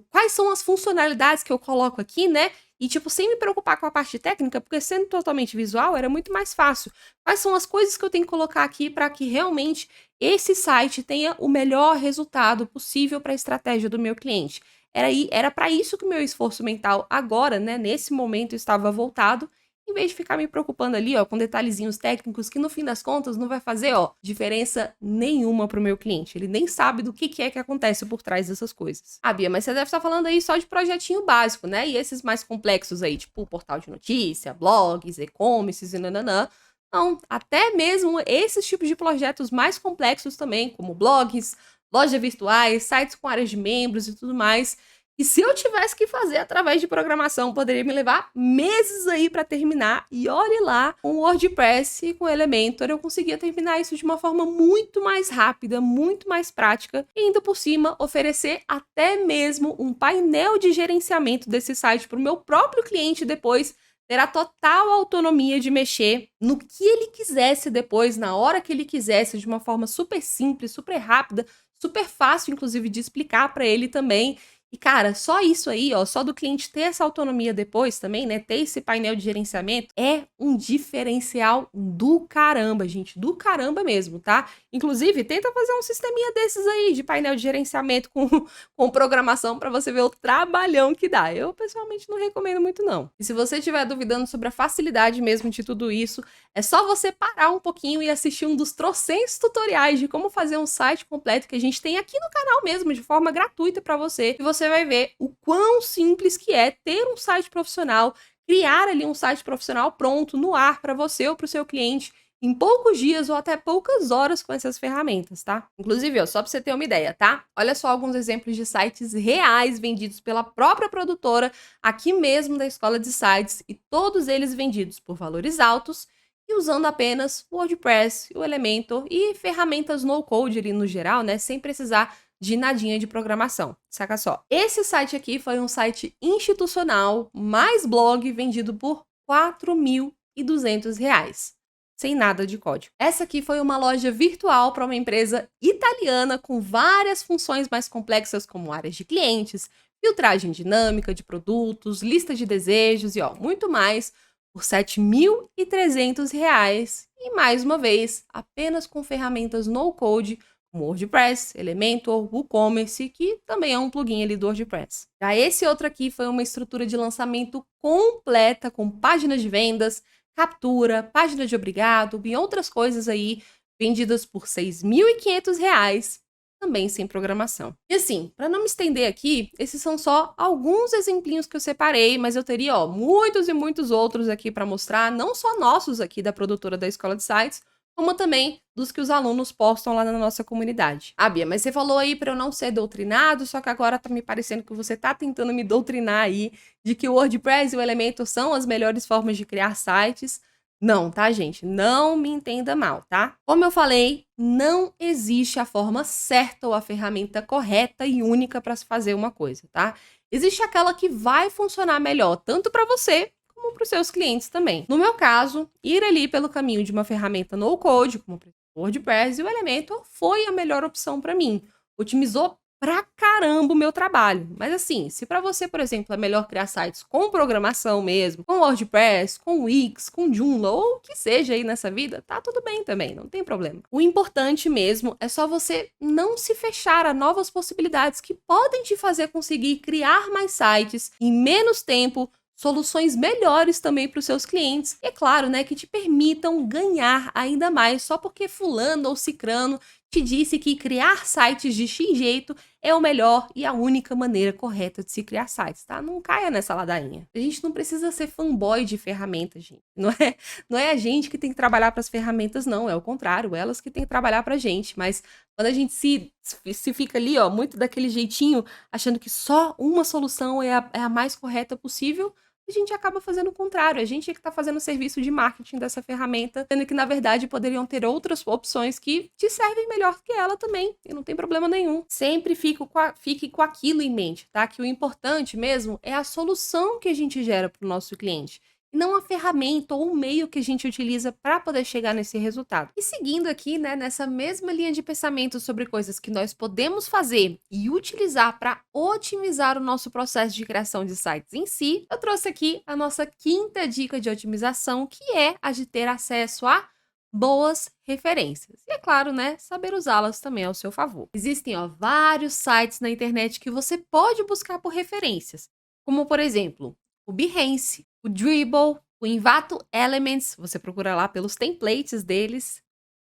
[SPEAKER 1] quais são as funcionalidades que eu coloco aqui, né? E, tipo, sem me preocupar com a parte técnica, porque sendo totalmente visual, era muito mais fácil. Quais são as coisas que eu tenho que colocar aqui para que realmente esse site tenha o melhor resultado possível para a estratégia do meu cliente? Era para isso que o meu esforço mental agora, né, nesse momento, estava voltado, em vez de ficar me preocupando ali, ó, com detalhezinhos técnicos que no fim das contas não vai fazer, ó, diferença nenhuma pro meu cliente. Ele nem sabe do que é que acontece por trás dessas coisas. Ah, Bia, mas você deve estar falando aí só de projetinho básico, né? E esses mais complexos aí, tipo portal de notícia, blogs, e-commerces e nananã. Não, até mesmo esses tipos de projetos mais complexos também, como blogs, lojas virtuais, sites com áreas de membros e tudo mais. E se eu tivesse que fazer através de programação, poderia me levar meses aí para terminar. E olhe lá, com o WordPress e com o Elementor, eu conseguia terminar isso de uma forma muito mais rápida, muito mais prática. E ainda por cima, oferecer até mesmo um painel de gerenciamento desse site para o meu próprio cliente depois ter a total autonomia de mexer no que ele quisesse depois, na hora que ele quisesse, de uma forma super simples, super rápida, super fácil, inclusive, de explicar para ele também. E, cara, só isso aí, ó, só do cliente ter essa autonomia depois também, né, ter esse painel de gerenciamento, é um diferencial do caramba, gente, do caramba mesmo, tá? Inclusive, tenta fazer um sisteminha desses aí, de painel de gerenciamento com programação, pra você ver o trabalhão que dá. Eu, pessoalmente, não recomendo muito, não. E se você estiver duvidando sobre a facilidade mesmo de tudo isso, é só você parar um pouquinho e assistir um dos trocentos tutoriais de como fazer um site completo que a gente tem aqui no canal mesmo, de forma gratuita pra você, e você vai ver o quão simples que é ter um site profissional, criar ali um site profissional pronto, no ar, para você ou para o seu cliente, em poucos dias ou até poucas horas com essas ferramentas, tá? Inclusive, ó, só para você ter uma ideia, tá? Olha só alguns exemplos de sites reais vendidos pela própria produtora, aqui mesmo da Escola de Sites, e todos eles vendidos por valores altos, e usando apenas o WordPress, o Elementor e ferramentas no-code ali no geral, né? Sem precisar de nadinha de programação. Saca só. Esse site aqui foi um site institucional, mais blog, vendido por R$4.200. Sem nada de código. Essa aqui foi uma loja virtual para uma empresa italiana com várias funções mais complexas, como áreas de clientes, filtragem dinâmica de produtos, lista de desejos e ó, muito mais, por R$7.300. E mais uma vez, apenas com ferramentas no-code, como WordPress, Elementor, WooCommerce, que também é um plugin ali do WordPress. Já esse outro aqui foi uma estrutura de lançamento completa, com páginas de vendas, captura, página de obrigado e outras coisas aí, vendidas por R$6.500, também sem programação. E assim, para não me estender aqui, esses são só alguns exemplinhos que eu separei, mas eu teria, ó, muitos e muitos outros aqui para mostrar, não só nossos aqui da produtora da Escola de Sites, como também dos que os alunos postam lá na nossa comunidade. Ah, Bia, mas você falou aí para eu não ser doutrinado, só que agora tá me parecendo que você tá tentando me doutrinar aí de que o WordPress e o Elementor são as melhores formas de criar sites. Não, tá, gente? Não me entenda mal, tá? Como eu falei, não existe a forma certa ou a ferramenta correta e única para se fazer uma coisa, tá? Existe aquela que vai funcionar melhor tanto para você como para os seus clientes também. No meu caso, ir ali pelo caminho de uma ferramenta no-code, como O WordPress e o Elementor foi a melhor opção para mim. Otimizou pra caramba o meu trabalho. Mas assim, se para você, por exemplo, é melhor criar sites com programação mesmo, com WordPress, com Wix, com Joomla ou o que seja aí nessa vida, tá tudo bem também, não tem problema. O importante mesmo é só você não se fechar a novas possibilidades que podem te fazer conseguir criar mais sites em menos tempo, soluções melhores também para os seus clientes. E é claro, né, que te permitam ganhar ainda mais só porque fulano ou cicrano te disse que criar sites de X jeito é o melhor e a única maneira correta de se criar sites, tá? Não caia nessa ladainha. A gente não precisa ser fanboy de ferramentas, gente. Não é a gente que tem que trabalhar para as ferramentas, não. É o contrário, elas que têm que trabalhar para a gente. Mas quando a gente se fica ali, ó, muito daquele jeitinho, achando que só uma solução é a mais correta possível, a gente acaba fazendo o contrário. A gente é que está fazendo o serviço de marketing dessa ferramenta, sendo que, na verdade, poderiam ter outras opções que te servem melhor que ela também, e não tem problema nenhum. Sempre fique com aquilo em mente, tá? Que o importante mesmo é a solução que a gente gera para o nosso cliente, e não a ferramenta ou o meio que a gente utiliza para poder chegar nesse resultado. E seguindo aqui, né, nessa mesma linha de pensamento sobre coisas que nós podemos fazer e utilizar para otimizar o nosso processo de criação de sites em si, eu trouxe aqui a nossa quinta dica de otimização, que é a de ter acesso a boas referências. E é claro, né, saber usá-las também ao seu favor. Existem, ó, vários sites na internet que você pode buscar por referências, como por exemplo, o Behance, o Dribbble, o Envato Elements, você procura lá pelos templates deles,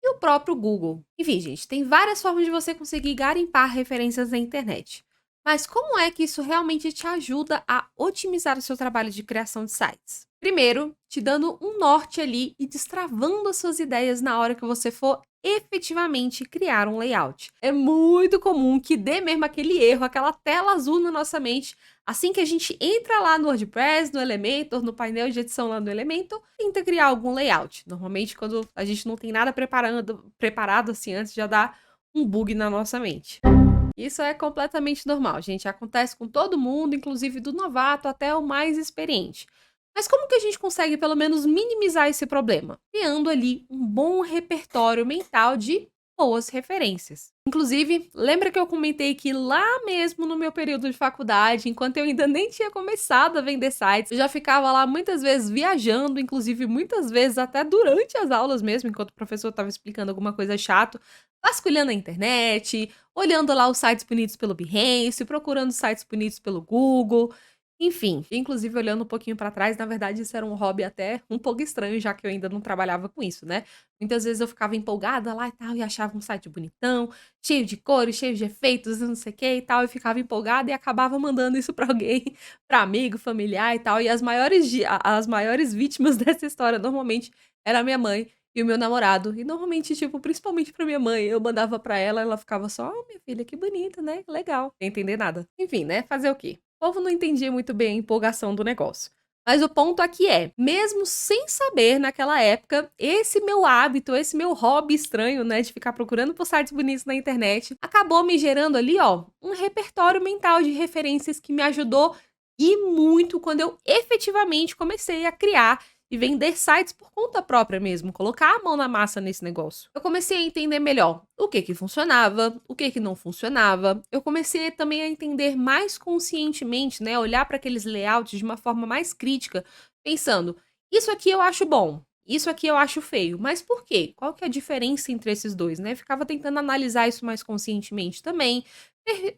[SPEAKER 1] e o próprio Google. Enfim, gente, tem várias formas de você conseguir garimpar referências na internet. Mas como é que isso realmente te ajuda a otimizar o seu trabalho de criação de sites? Primeiro, te dando um norte ali e destravando as suas ideias na hora que você for efetivamente criar um layout. É muito comum que dê mesmo aquele erro, aquela tela azul na nossa mente, assim que a gente entra lá no WordPress, no Elementor, no painel de edição lá no Elementor, tenta criar algum layout. Normalmente, quando a gente não tem nada preparado assim antes, já dá um bug na nossa mente. Isso é completamente normal, gente. Acontece com todo mundo, inclusive do novato até o mais experiente. Mas como que a gente consegue pelo menos minimizar esse problema? Criando ali um bom repertório mental de boas referências. Inclusive, lembra que eu comentei que lá mesmo no meu período de faculdade, enquanto eu ainda nem tinha começado a vender sites, eu já ficava lá muitas vezes viajando, inclusive muitas vezes até durante as aulas mesmo, enquanto o professor estava explicando alguma coisa chata, vasculhando a internet, olhando lá os sites bonitos pelo Behance, procurando sites bonitos pelo Google. Enfim, inclusive olhando um pouquinho pra trás, na verdade isso era um hobby até um pouco estranho, já que eu ainda não trabalhava com isso, né. Muitas vezes eu ficava empolgada lá e tal, e achava um site bonitão, cheio de cores, cheio de efeitos e não sei o que e tal, e ficava empolgada e acabava mandando isso pra alguém, pra amigo, familiar e tal, e as maiores vítimas dessa história normalmente era a minha mãe e o meu namorado, e normalmente, tipo, principalmente pra minha mãe, eu mandava pra ela, ela ficava só: "Oh, minha filha, que bonito, né, que legal", sem entender nada. Enfim, né, fazer o quê? O povo não entendia muito bem a empolgação do negócio. Mas o ponto aqui é, mesmo sem saber naquela época, esse meu hábito, esse meu hobby estranho, né, de ficar procurando por sites bonitos na internet, acabou me gerando ali, ó, um repertório mental de referências que me ajudou e muito quando eu efetivamente comecei a criar e vender sites por conta própria mesmo, colocar a mão na massa nesse negócio. Eu comecei a entender melhor o que funcionava, o que não funcionava. Eu comecei também a entender mais conscientemente, né, olhar para aqueles layouts de uma forma mais crítica, pensando, isso aqui eu acho bom, isso aqui eu acho feio, mas por quê? Qual que é a diferença entre esses dois, né? Ficava tentando analisar isso mais conscientemente também.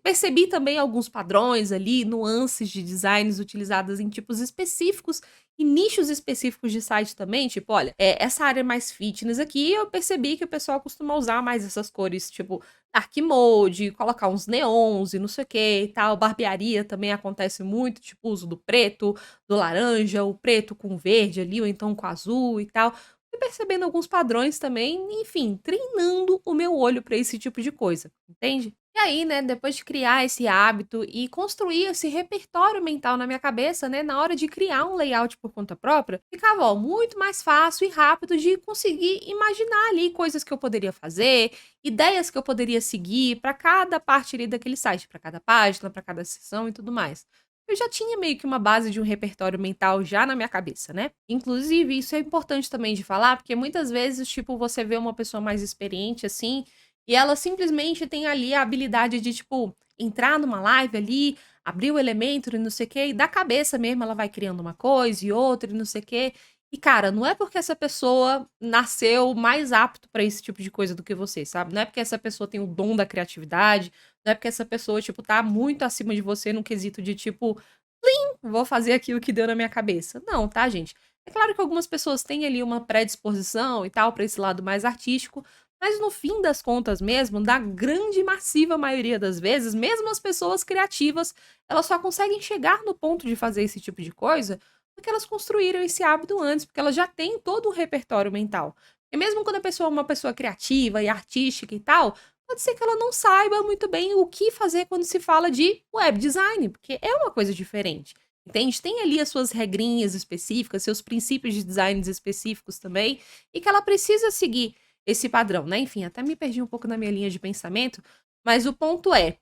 [SPEAKER 1] Percebi também alguns padrões ali, nuances de designs utilizadas em tipos específicos e nichos específicos de site também, tipo, olha, essa área mais fitness aqui, eu percebi que o pessoal costuma usar mais essas cores, tipo, dark mode, colocar uns neons e não sei o que e tal. Barbearia também acontece muito, tipo, o uso do preto, do laranja, o preto com verde ali, ou então com azul e tal. Fui percebendo alguns padrões também, enfim, treinando o meu olho para esse tipo de coisa, entende? E aí, né, depois de criar esse hábito e construir esse repertório mental na minha cabeça, né, na hora de criar um layout por conta própria, ficava, ó, muito mais fácil e rápido de conseguir imaginar ali coisas que eu poderia fazer, ideias que eu poderia seguir para cada parte ali daquele site, para cada página, para cada seção e tudo mais. eu já tinha meio que uma base de um repertório mental já na minha cabeça, né? Inclusive, isso é importante também de falar, porque muitas vezes, tipo, você vê uma pessoa mais experiente assim, e ela simplesmente tem ali a habilidade de, tipo, entrar numa live ali, abrir o Elementor e não sei o quê, e da cabeça mesmo ela vai criando uma coisa e outra e não sei o quê. E, cara, não é porque essa pessoa nasceu mais apto pra esse tipo de coisa do que você, sabe? Não é porque essa pessoa tem o dom da criatividade, não é porque essa pessoa, tipo, tá muito acima de você no quesito de, tipo, plim, vou fazer aquilo que deu na minha cabeça. Não, tá, gente? É claro que algumas pessoas têm ali uma predisposição e tal pra esse lado mais artístico, mas no fim das contas mesmo, da grande e massiva maioria das vezes, mesmo as pessoas criativas, elas só conseguem chegar no ponto de fazer esse tipo de coisa porque elas construíram esse hábito antes, porque elas já têm todo um repertório mental. E mesmo quando a pessoa é uma pessoa criativa e artística e tal, pode ser que ela não saiba muito bem o que fazer quando se fala de web design, porque é uma coisa diferente. Entende? Tem ali as suas regrinhas específicas, seus princípios de designs específicos também, e que ela precisa seguir esse padrão, né? Enfim, até me perdi um pouco na minha linha de pensamento, mas o ponto é,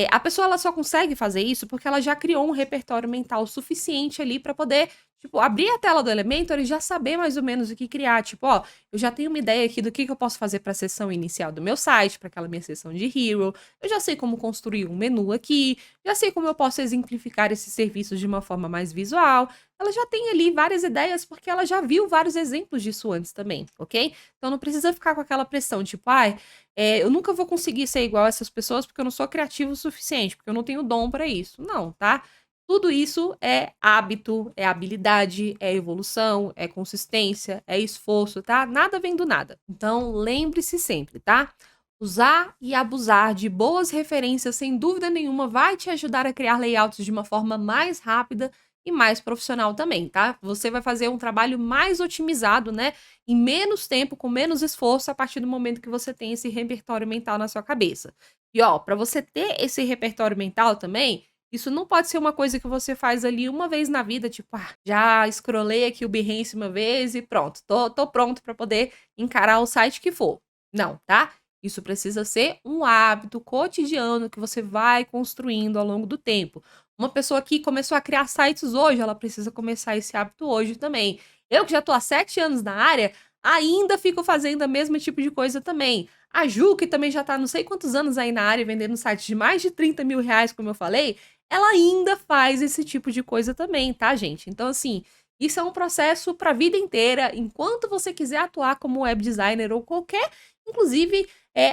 [SPEAKER 1] a pessoa ela só consegue fazer isso porque ela já criou um repertório mental suficiente ali para poder, tipo, abrir a tela do Elementor e já saber mais ou menos o que criar. Tipo, ó, eu já tenho uma ideia aqui do que eu posso fazer para a seção inicial do meu site, para aquela minha seção de Hero. Eu já sei como construir um menu aqui, já sei como eu posso exemplificar esses serviços de uma forma mais visual. Ela já tem ali várias ideias porque ela já viu vários exemplos disso antes também, ok? Então não precisa ficar com aquela pressão, tipo, ai, eu nunca vou conseguir ser igual a essas pessoas porque eu não sou criativo o suficiente, porque eu não tenho dom para isso. Não, tá? Tudo isso é hábito, é habilidade, é evolução, é consistência, é esforço, tá? Nada vem do nada. Então, lembre-se sempre, tá? Usar e abusar de boas referências, sem dúvida nenhuma, vai te ajudar a criar layouts de uma forma mais rápida e mais profissional também, tá? Você vai fazer um trabalho mais otimizado, né? Em menos tempo, com menos esforço, a partir do momento que você tem esse repertório mental na sua cabeça. E ó, para você ter esse repertório mental também, isso não pode ser uma coisa que você faz ali uma vez na vida, tipo, já scrollei aqui o Behance uma vez e pronto, tô pronto para poder encarar o site que for. Não, tá? Isso precisa ser um hábito cotidiano que você vai construindo ao longo do tempo. Uma pessoa que começou a criar sites hoje, ela precisa começar esse hábito hoje também. Eu que já tô há 7 anos na área, ainda fico fazendo o mesmo tipo de coisa também. A Ju, que também já tá não sei quantos anos aí na área, vendendo sites de mais de 30 mil reais, como eu falei, ela ainda faz esse tipo de coisa também, tá, gente? Então, assim, isso é um processo pra vida inteira. Enquanto você quiser atuar como web designer ou qualquer, inclusive,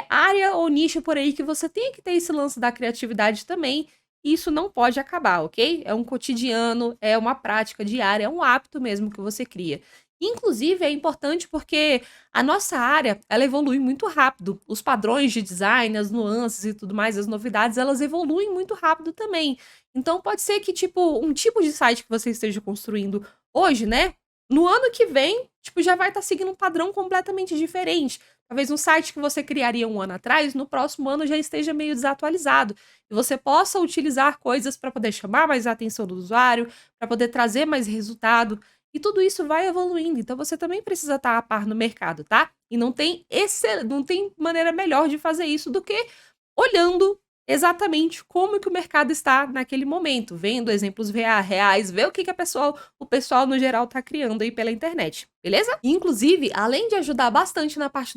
[SPEAKER 1] área ou nicho por aí que você tem que ter esse lance da criatividade também, isso não pode acabar, ok? É um cotidiano, é uma prática diária, é um hábito mesmo que você cria. Inclusive, é importante porque a nossa área, ela evolui muito rápido. Os padrões de design, as nuances e tudo mais, as novidades, elas evoluem muito rápido também. Então, pode ser que, tipo, um tipo de site que você esteja construindo hoje, né? No ano que vem, tipo, já vai estar seguindo um padrão completamente diferente. Talvez um site que você criaria um ano atrás, no próximo ano já esteja meio desatualizado. E você possa utilizar coisas para poder chamar mais a atenção do usuário, para poder trazer mais resultado. E tudo isso vai evoluindo. Então você também precisa estar a par no mercado, tá? E não tem maneira melhor de fazer isso do que olhando exatamente como que o mercado está naquele momento, vendo exemplos reais, ver o que o pessoal no geral está criando aí pela internet, beleza? E, inclusive, além de ajudar bastante na parte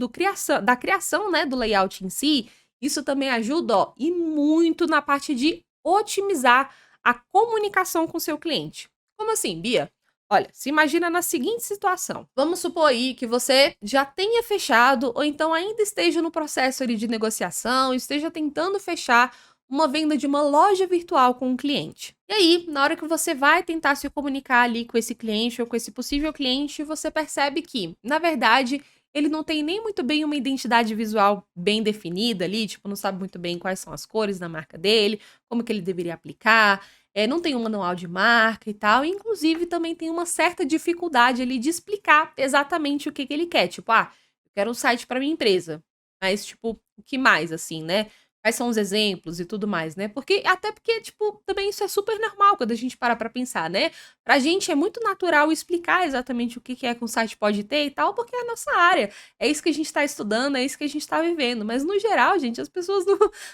[SPEAKER 1] da criação, né, do layout em si, isso também ajuda, ó, e muito na parte de otimizar a comunicação com o seu cliente. Como assim, Bia? Olha, se imagina na seguinte situação. Vamos supor aí que você já tenha fechado ou então ainda esteja no processo ali de negociação, esteja tentando fechar uma venda de uma loja virtual com um cliente. E aí, na hora que você vai tentar se comunicar ali com esse cliente ou com esse possível cliente, você percebe que, na verdade, ele não tem nem muito bem uma identidade visual bem definida ali, tipo, não sabe muito bem quais são as cores da marca dele, como que ele deveria aplicar, não tem um manual de marca e tal, e inclusive também tem uma certa dificuldade ali de explicar exatamente o que ele quer. Tipo, eu quero um site para minha empresa, mas tipo, o que mais, assim, né? quais são os exemplos e tudo mais, né? Até porque, tipo, também isso é super normal quando a gente para pra pensar, né? Pra gente é muito natural explicar exatamente o que que é que um site pode ter e tal, porque é a nossa área. É isso que a gente tá estudando, é isso que a gente tá vivendo. Mas, no geral, gente, as pessoas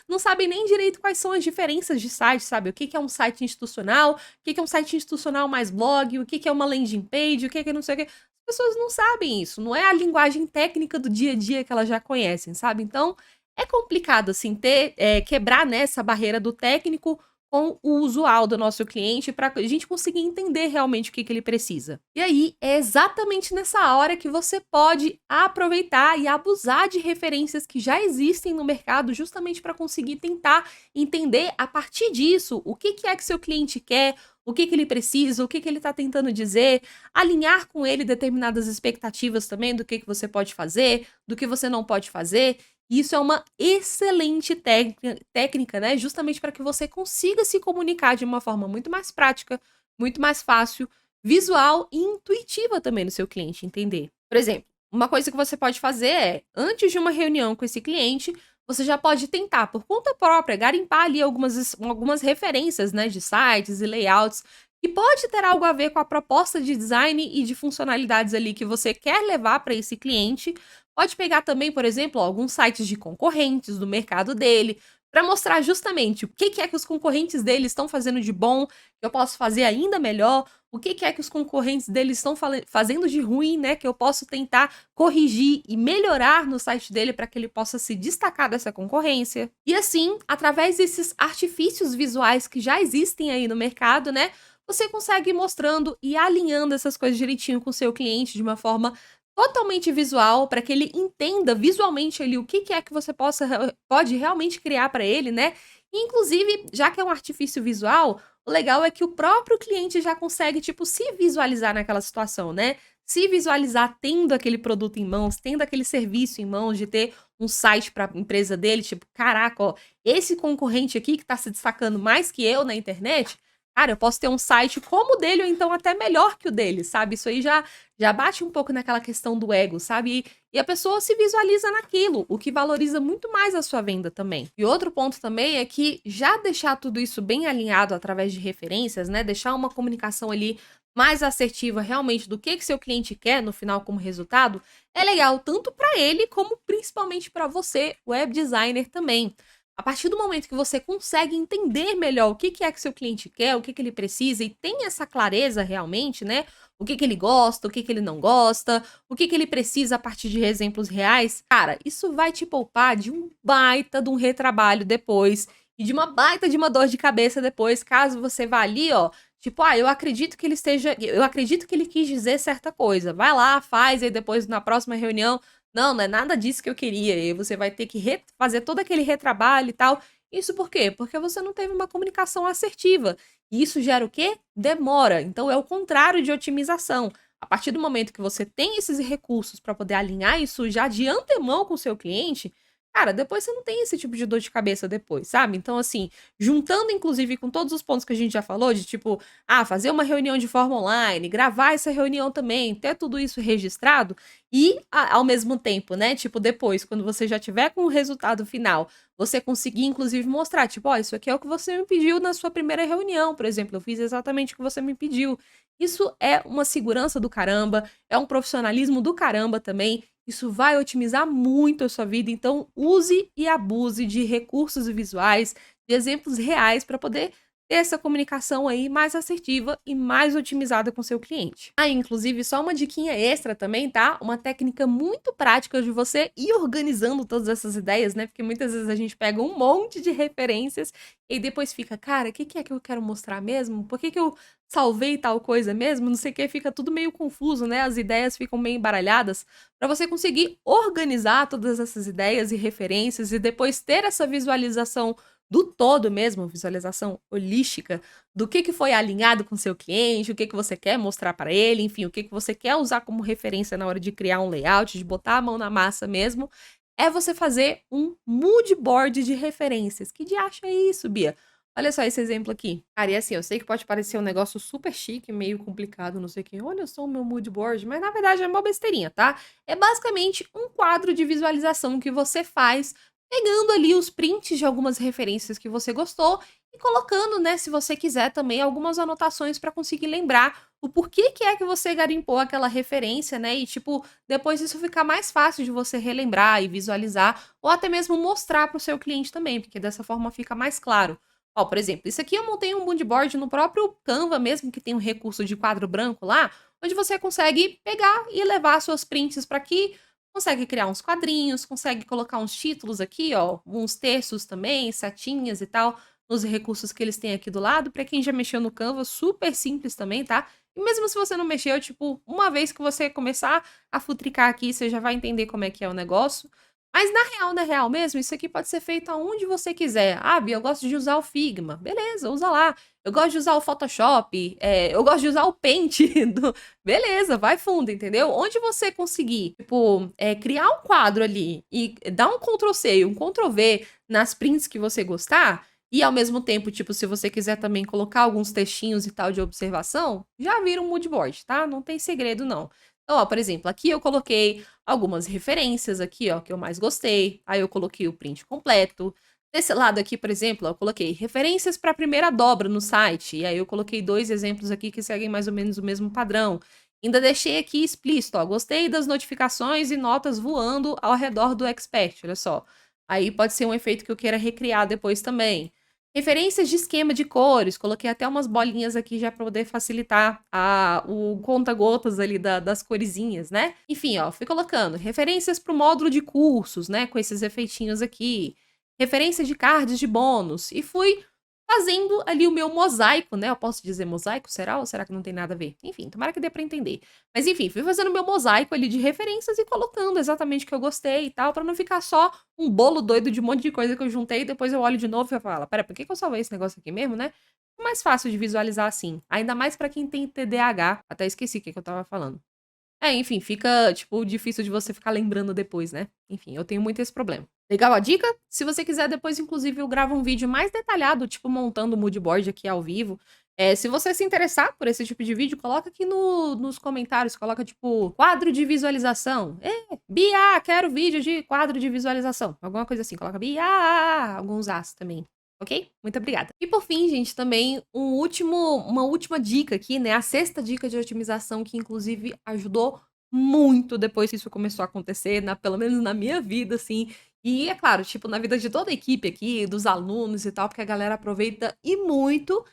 [SPEAKER 1] não sabem nem direito quais são as diferenças de site, sabe? O que que é um site institucional, o que que é um site institucional mais blog, o que que é uma landing page, o que que não sei o que. As pessoas não sabem isso, não é a linguagem técnica do dia a dia que elas já conhecem, sabe? Então, é complicado, assim, quebrar nessa barreira do técnico com o usual do nosso cliente para a gente conseguir entender realmente o que que ele precisa. E aí, é exatamente nessa hora que você pode aproveitar e abusar de referências que já existem no mercado, justamente para conseguir tentar entender a partir disso o que que é que seu cliente quer, o que que ele precisa, o que que ele está tentando dizer, alinhar com ele determinadas expectativas também do que você pode fazer, do que você não pode fazer. E isso é uma excelente técnica, né? Justamente para que você consiga se comunicar de uma forma muito mais prática, muito mais fácil, visual e intuitiva também no seu cliente entender. Por exemplo, uma coisa que você pode fazer é, antes de uma reunião com esse cliente, você já pode tentar, por conta própria, garimpar ali algumas referências, né, de sites e layouts que pode ter algo a ver com a proposta de design e de funcionalidades ali que você quer levar para esse cliente. Pode pegar também, por exemplo, alguns sites de concorrentes do mercado dele, para mostrar justamente o que que é que os concorrentes dele estão fazendo de bom, que eu posso fazer ainda melhor, o que que é que os concorrentes dele estão fazendo de ruim, né, que eu posso tentar corrigir e melhorar no site dele para que ele possa se destacar dessa concorrência. E assim, através desses artifícios visuais que já existem aí no mercado, né, você consegue ir mostrando e alinhando essas coisas direitinho com o seu cliente de uma forma totalmente visual, para que ele entenda visualmente ali o que que é que você pode realmente criar para ele, né? E, inclusive, já que é um artifício visual, o legal é que o próprio cliente já consegue, tipo, se visualizar naquela situação, né? Se visualizar tendo aquele produto em mãos, tendo aquele serviço em mãos, de ter um site para a empresa dele, tipo, caraca, ó, esse concorrente aqui que tá se destacando mais que eu na internet, cara, eu posso ter um site como o dele, ou então até melhor que o dele, sabe? Isso aí já bate um pouco naquela questão do ego, sabe? E a pessoa se visualiza naquilo, o que valoriza muito mais a sua venda também. E outro ponto também é que já deixar tudo isso bem alinhado através de referências, né? Deixar uma comunicação ali mais assertiva realmente do que seu cliente quer no final como resultado, é legal tanto para ele como principalmente para você, web designer também. A partir do momento que você consegue entender melhor o que que é que seu cliente quer, o que que ele precisa e tem essa clareza realmente, né? O que que ele gosta, o que que ele não gosta, o que que ele precisa a partir de exemplos reais, cara, isso vai te poupar de um baita de um retrabalho depois e de uma baita de uma dor de cabeça depois, caso você vá ali, ó, tipo, eu acredito que eu acredito que ele quis dizer certa coisa. Vai lá, faz, e depois na próxima reunião não é nada disso que eu queria. E você vai ter que fazer todo aquele retrabalho e tal. Isso por quê? Porque você não teve uma comunicação assertiva. E isso gera o quê? Demora. Então é o contrário de otimização. A partir do momento que você tem esses recursos para poder alinhar isso já de antemão com o seu cliente, cara, depois você não tem esse tipo de dor de cabeça depois, sabe? Então, assim, juntando inclusive com todos os pontos que a gente já falou, de tipo, fazer uma reunião de forma online, gravar essa reunião também, ter tudo isso registrado e, ao mesmo tempo, né, tipo, depois, quando você já tiver com o resultado final, você conseguir inclusive mostrar, tipo, isso aqui é o que você me pediu na sua primeira reunião, por exemplo, eu fiz exatamente o que você me pediu. Isso é uma segurança do caramba, é um profissionalismo do caramba também. Isso vai otimizar muito a sua vida, então use e abuse de recursos visuais, de exemplos reais para poder ter essa comunicação aí mais assertiva e mais otimizada com seu cliente. Inclusive, só uma diquinha extra também, tá? Uma técnica muito prática de você ir organizando todas essas ideias, né? Porque muitas vezes a gente pega um monte de referências e depois fica, cara, o que que é que eu quero mostrar mesmo? Por que que eu salvei tal coisa mesmo? Não sei o que, fica tudo meio confuso, né? As ideias ficam meio embaralhadas. Para você conseguir organizar todas essas ideias e referências e depois ter essa visualização do todo mesmo, visualização holística, do que foi alinhado com seu cliente, o que você quer mostrar para ele, enfim, o que você quer usar como referência na hora de criar um layout, de botar a mão na massa mesmo, é você fazer um mood board de referências. Que diacho é isso, Bia? Olha só esse exemplo aqui. Cara, e assim, eu sei que pode parecer um negócio super chique, meio complicado, não sei o quê. Olha só o meu mood board, mas na verdade é uma besteirinha, tá? É basicamente um quadro de visualização que você faz pegando ali os prints de algumas referências que você gostou e colocando, né, se você quiser também, algumas anotações para conseguir lembrar o porquê que é que você garimpou aquela referência, né? E, tipo, depois isso ficar mais fácil de você relembrar e visualizar, ou até mesmo mostrar para o seu cliente também, porque dessa forma fica mais claro. Ó, por exemplo, isso aqui eu montei um mood board no próprio Canva mesmo, que tem um recurso de quadro branco lá, onde você consegue pegar e levar suas prints para aqui, consegue criar uns quadrinhos, consegue colocar uns títulos aqui, ó, uns textos também, setinhas e tal, nos recursos que eles têm aqui do lado. Para quem já mexeu no Canva, super simples também, tá? E mesmo se você não mexeu, tipo, uma vez que você começar a futricar aqui, você já vai entender como é que é o negócio. Mas na real mesmo, isso aqui pode ser feito aonde você quiser. Ah, Bia, eu gosto de usar o Figma. Beleza, usa lá. Eu gosto de usar o Photoshop. Eu gosto de usar o Paint. Beleza, vai fundo, entendeu? Onde você conseguir, tipo, criar um quadro ali e dar um Ctrl+C e um Ctrl+V nas prints que você gostar, e ao mesmo tempo, tipo, se você quiser também colocar alguns textinhos e tal de observação, já vira um mood board, tá? Não tem segredo, não. Então, ó, por exemplo, aqui eu coloquei algumas referências aqui, ó, que eu mais gostei. Aí eu coloquei o print completo. Desse lado aqui, por exemplo, ó, eu coloquei referências para a primeira dobra no site. E aí eu coloquei 2 exemplos aqui que seguem mais ou menos o mesmo padrão. Ainda deixei aqui explícito, ó, gostei das notificações e notas voando ao redor do Expert, olha só. Aí pode ser um efeito que eu queira recriar depois também. Referências de esquema de cores, coloquei até umas bolinhas aqui já para poder facilitar o conta-gotas ali das coresinhas, né? Enfim, ó, fui colocando referências para o módulo de cursos, né? Com esses efeitinhos aqui. Referências de cards de bônus. E fui fazendo ali o meu mosaico, né? Eu posso dizer mosaico, será? Ou será que não tem nada a ver? Enfim, tomara que dê pra entender. Mas enfim, fui fazendo o meu mosaico ali de referências e colocando exatamente o que eu gostei e tal, pra não ficar só um bolo doido de um monte de coisa que eu juntei e depois eu olho de novo e falo, pera, por que eu salvei esse negócio aqui mesmo, né? É mais fácil de visualizar assim. Ainda mais pra quem tem TDAH. Até esqueci o que eu tava falando. Enfim, fica, tipo, difícil de você ficar lembrando depois, né? Enfim, eu tenho muito esse problema. Legal a dica? Se você quiser, depois, inclusive, eu gravo um vídeo mais detalhado, tipo, montando o mood board aqui ao vivo. Se você se interessar por esse tipo de vídeo, coloca aqui nos comentários, coloca, tipo, quadro de visualização. Bia, quero vídeo de quadro de visualização. Alguma coisa assim, coloca Bia, alguns as também. Ok? Muito obrigada. E por fim, gente, também uma última dica aqui, né? A 6ª dica de otimização que, inclusive, ajudou muito depois que isso começou a acontecer, pelo menos na minha vida, assim. E, é claro, tipo, na vida de toda a equipe aqui, dos alunos e tal, porque a galera aproveita e muito,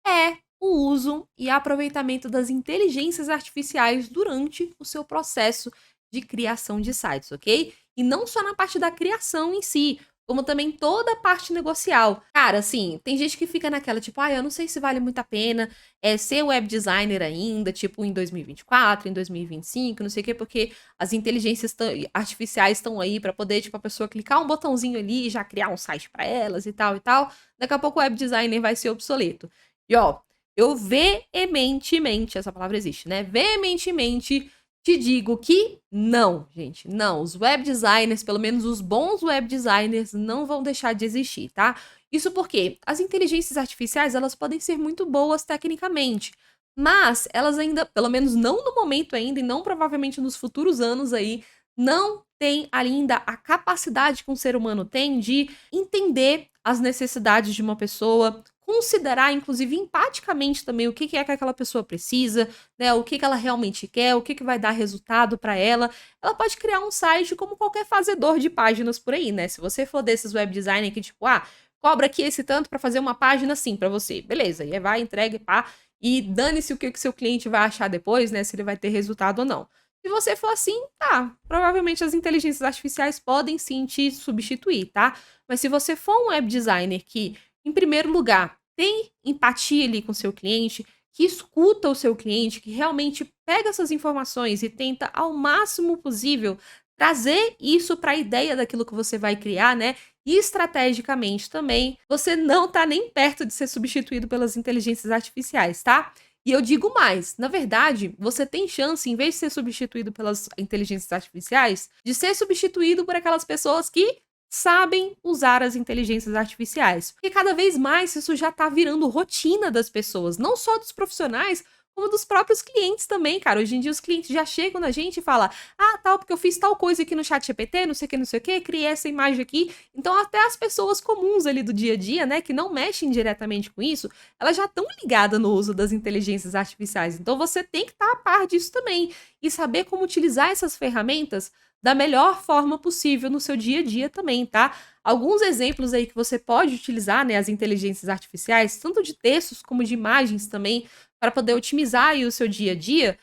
[SPEAKER 1] é o uso e aproveitamento das inteligências artificiais durante o seu processo de criação de sites, ok? E não só na parte da criação em si, como também toda a parte negocial. Cara, assim, tem gente que fica naquela, tipo, eu não sei se vale muito a pena ser web designer ainda, tipo, em 2024, em 2025, não sei o quê, porque as inteligências artificiais estão aí para poder, tipo, a pessoa clicar um botãozinho ali e já criar um site para elas e tal e tal. Daqui a pouco o web designer vai ser obsoleto. E, ó, eu veementemente, essa palavra existe, né? Veementemente te digo que não, gente, não. Os web designers, pelo menos os bons web designers, não vão deixar de existir, tá? Isso porque as inteligências artificiais, elas podem ser muito boas tecnicamente, mas elas ainda, pelo menos não no momento ainda, e não provavelmente nos futuros anos aí, não tem ainda a capacidade que um ser humano tem de entender as necessidades de uma pessoa, considerar, inclusive, empaticamente também o que é que aquela pessoa precisa, né? O que ela realmente quer, o que vai dar resultado para ela. Ela pode criar um site como qualquer fazedor de páginas por aí, né? Se você for desses web designer que, tipo, cobra aqui esse tanto para fazer uma página assim para você. Beleza, e aí vai, entrega, pá. E dane-se o que o seu cliente vai achar depois, né? Se ele vai ter resultado ou não. Se você for assim, tá. Provavelmente as inteligências artificiais podem sim te substituir, tá? Mas se você for um web designer que, em primeiro lugar, tem empatia ali com o seu cliente, que escuta o seu cliente, que realmente pega essas informações e tenta ao máximo possível trazer isso para a ideia daquilo que você vai criar, né? E estrategicamente também, você não tá nem perto de ser substituído pelas inteligências artificiais, tá? E eu digo mais, na verdade, você tem chance, em vez de ser substituído pelas inteligências artificiais, de ser substituído por aquelas pessoas que sabem usar as inteligências artificiais. Porque cada vez mais isso já tá virando rotina das pessoas, não só dos profissionais, como dos próprios clientes também, cara. Hoje em dia os clientes já chegam na gente e falam, tal, porque eu fiz tal coisa aqui no ChatGPT, não sei o que, criei essa imagem aqui. Então até as pessoas comuns ali do dia a dia, né, que não mexem diretamente com isso, elas já estão ligadas no uso das inteligências artificiais. Então você tem que estar a par disso também e saber como utilizar essas ferramentas da melhor forma possível no seu dia a dia também, tá? Alguns exemplos aí que você pode utilizar, né, as inteligências artificiais, tanto de textos como de imagens também, para poder otimizar aí o seu dia a dia,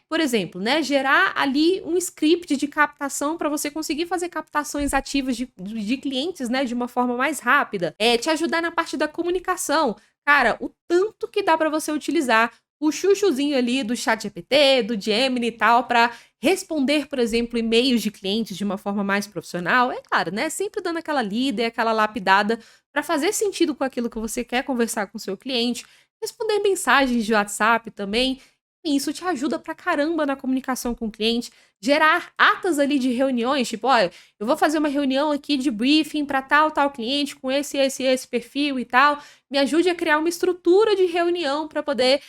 [SPEAKER 1] por exemplo, né, gerar ali um script de captação para você conseguir fazer captações ativas de clientes, né, de uma forma mais rápida. Te ajudar na parte da comunicação. Cara, o tanto que dá para você utilizar o chuchuzinho ali do ChatGPT, do Gemini e tal, para responder, por exemplo, e-mails de clientes de uma forma mais profissional. É claro, né? Sempre dando aquela lida e aquela lapidada para fazer sentido com aquilo que você quer conversar com o seu cliente. Responder mensagens de WhatsApp também. E isso te ajuda pra caramba na comunicação com o cliente. Gerar atas ali de reuniões, tipo, olha, eu vou fazer uma reunião aqui de briefing para tal cliente com esse perfil e tal. Me ajude a criar uma estrutura de reunião para poder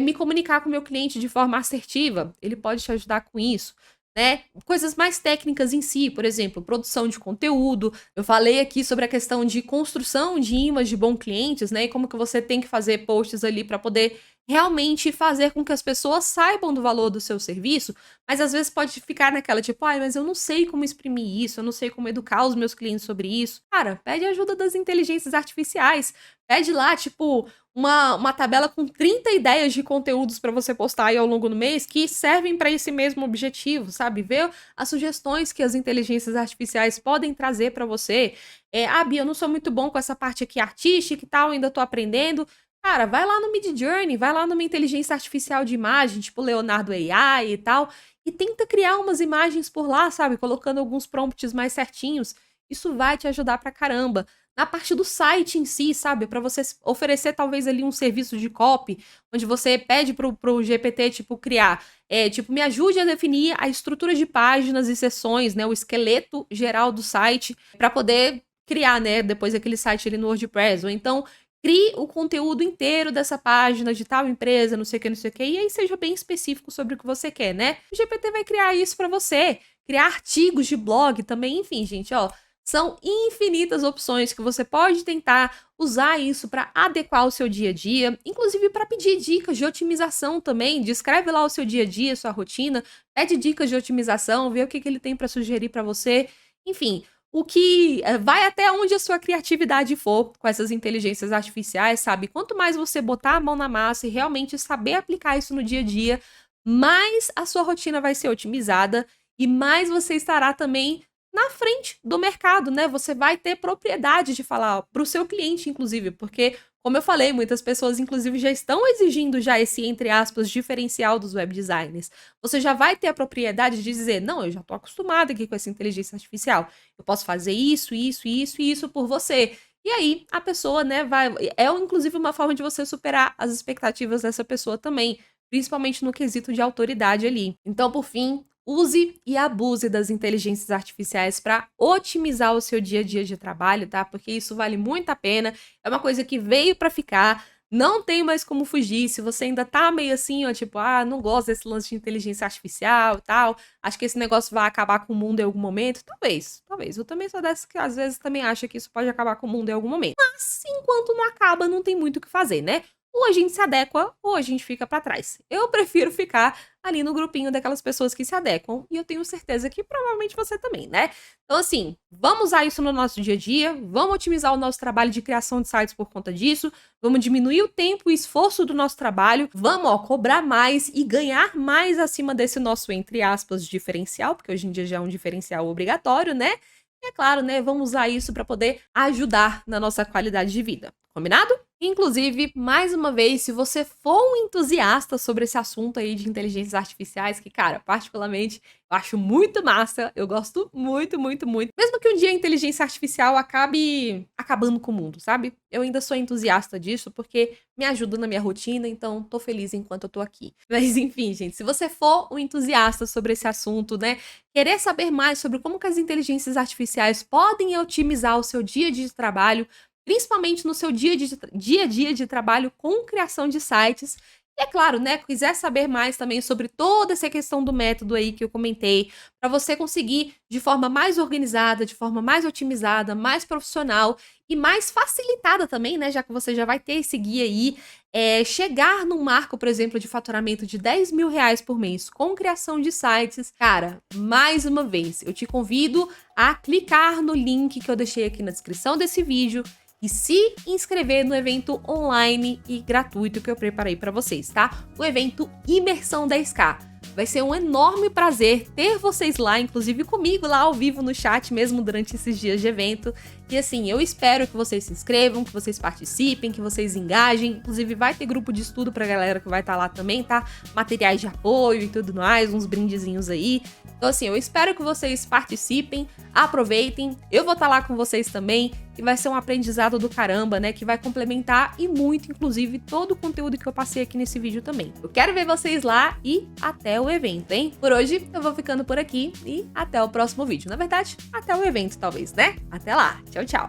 [SPEAKER 1] me comunicar com o meu cliente de forma assertiva. Ele pode te ajudar com isso, né? Coisas mais técnicas em si, por exemplo, produção de conteúdo. Eu falei aqui sobre a questão de construção de imãs de bons clientes, né? E como que você tem que fazer posts ali para poder realmente fazer com que as pessoas saibam do valor do seu serviço, mas às vezes pode ficar naquela tipo, mas eu não sei como exprimir isso, eu não sei como educar os meus clientes sobre isso. Cara, pede ajuda das inteligências artificiais. Pede lá, tipo, uma tabela com 30 ideias de conteúdos para você postar aí ao longo do mês que servem para esse mesmo objetivo, sabe? Ver as sugestões que as inteligências artificiais podem trazer para você. Bia, eu não sou muito bom com essa parte aqui artística e tal, ainda tô aprendendo. Cara, vai lá no Midjourney, vai lá numa inteligência artificial de imagem, tipo Leonardo AI e tal, e tenta criar umas imagens por lá, sabe? Colocando alguns prompts mais certinhos. Isso vai te ajudar pra caramba. Na parte do site em si, sabe? Para você oferecer talvez ali um serviço de copy, onde você pede pro GPT, tipo, criar, tipo, me ajude a definir a estrutura de páginas e seções, né? O esqueleto geral do site, para poder criar, né? Depois aquele site ali no WordPress. Ou então, crie o conteúdo inteiro dessa página de tal empresa, não sei o que, e aí seja bem específico sobre o que você quer, né? O GPT vai criar isso para você, criar artigos de blog também, enfim, gente, ó. São infinitas opções que você pode tentar usar isso para adequar o seu dia a dia, inclusive para pedir dicas de otimização também. Descreve lá o seu dia a dia, sua rotina, pede dicas de otimização, vê o que ele tem para sugerir para você. Enfim, o que vai até onde a sua criatividade for com essas inteligências artificiais, sabe? Quanto mais você botar a mão na massa e realmente saber aplicar isso no dia a dia, mais a sua rotina vai ser otimizada e mais você estará também na frente do mercado, né? Você vai ter propriedade de falar para o seu cliente, inclusive, porque, como eu falei, muitas pessoas, inclusive, já estão exigindo já esse, entre aspas, diferencial dos web designers. Você já vai ter a propriedade de dizer, não, eu já estou acostumado aqui com essa inteligência artificial, eu posso fazer isso, isso, isso e isso por você. E aí, a pessoa, né, inclusive uma forma de você superar as expectativas dessa pessoa também, principalmente no quesito de autoridade ali. Então, por fim, use e abuse das inteligências artificiais para otimizar o seu dia a dia de trabalho, tá? Porque isso vale muito a pena. É uma coisa que veio para ficar. Não tem mais como fugir. Se você ainda tá meio assim, ó, tipo, não gosto desse lance de inteligência artificial e tal, acho que esse negócio vai acabar com o mundo em algum momento. Talvez. Eu também sou dessa que às vezes também acha que isso pode acabar com o mundo em algum momento. Mas enquanto não acaba, não tem muito o que fazer, né? Ou a gente se adequa, ou a gente fica pra trás. Eu prefiro ficar ali no grupinho daquelas pessoas que se adequam, e eu tenho certeza que provavelmente você também, né? Então, assim, vamos usar isso no nosso dia a dia, vamos otimizar o nosso trabalho de criação de sites por conta disso, vamos diminuir o tempo e esforço do nosso trabalho, vamos, cobrar mais e ganhar mais acima desse nosso, entre aspas, diferencial, porque hoje em dia já é um diferencial obrigatório, né? E é claro, né, vamos usar isso para poder ajudar na nossa qualidade de vida. Combinado? Inclusive, mais uma vez, se você for um entusiasta sobre esse assunto aí de inteligências artificiais, que, cara, particularmente, eu acho muito massa, eu gosto muito, muito, muito. Mesmo que um dia a inteligência artificial acabe acabando com o mundo, sabe? Eu ainda sou entusiasta disso, porque me ajuda na minha rotina, então tô feliz enquanto eu tô aqui. Mas, enfim, gente, se você for um entusiasta sobre esse assunto, né, querer saber mais sobre como que as inteligências artificiais podem otimizar o seu dia a dia de trabalho, principalmente no seu dia a dia de trabalho com criação de sites, E é claro, né, quiser saber mais também sobre toda essa questão do método aí que eu comentei, para você conseguir de forma mais organizada, de forma mais otimizada, mais profissional e mais facilitada também, né, já que você já vai ter esse guia aí, chegar num marco, por exemplo, de faturamento de R$10 mil por mês com criação de sites. Cara, mais uma vez, eu te convido a clicar no link que eu deixei aqui na descrição desse vídeo e se inscrever no evento online e gratuito que eu preparei para vocês, tá? O evento Imersão 10K. Vai ser um enorme prazer ter vocês lá, inclusive comigo lá ao vivo no chat mesmo durante esses dias de evento. E assim, eu espero que vocês se inscrevam, que vocês participem, que vocês engajem. Inclusive vai ter grupo de estudo pra galera que vai estar lá também, tá? Materiais de apoio e tudo mais, uns brindezinhos aí. Então assim, eu espero que vocês participem, aproveitem. Eu vou estar lá com vocês também e vai ser um aprendizado do caramba, né? Que vai complementar e muito, inclusive, todo o conteúdo que eu passei aqui nesse vídeo também. Eu quero ver vocês lá e até o evento, hein? Por hoje, eu vou ficando por aqui e até o próximo vídeo. Na verdade, até o evento, talvez, né? Até lá. Tchau, tchau.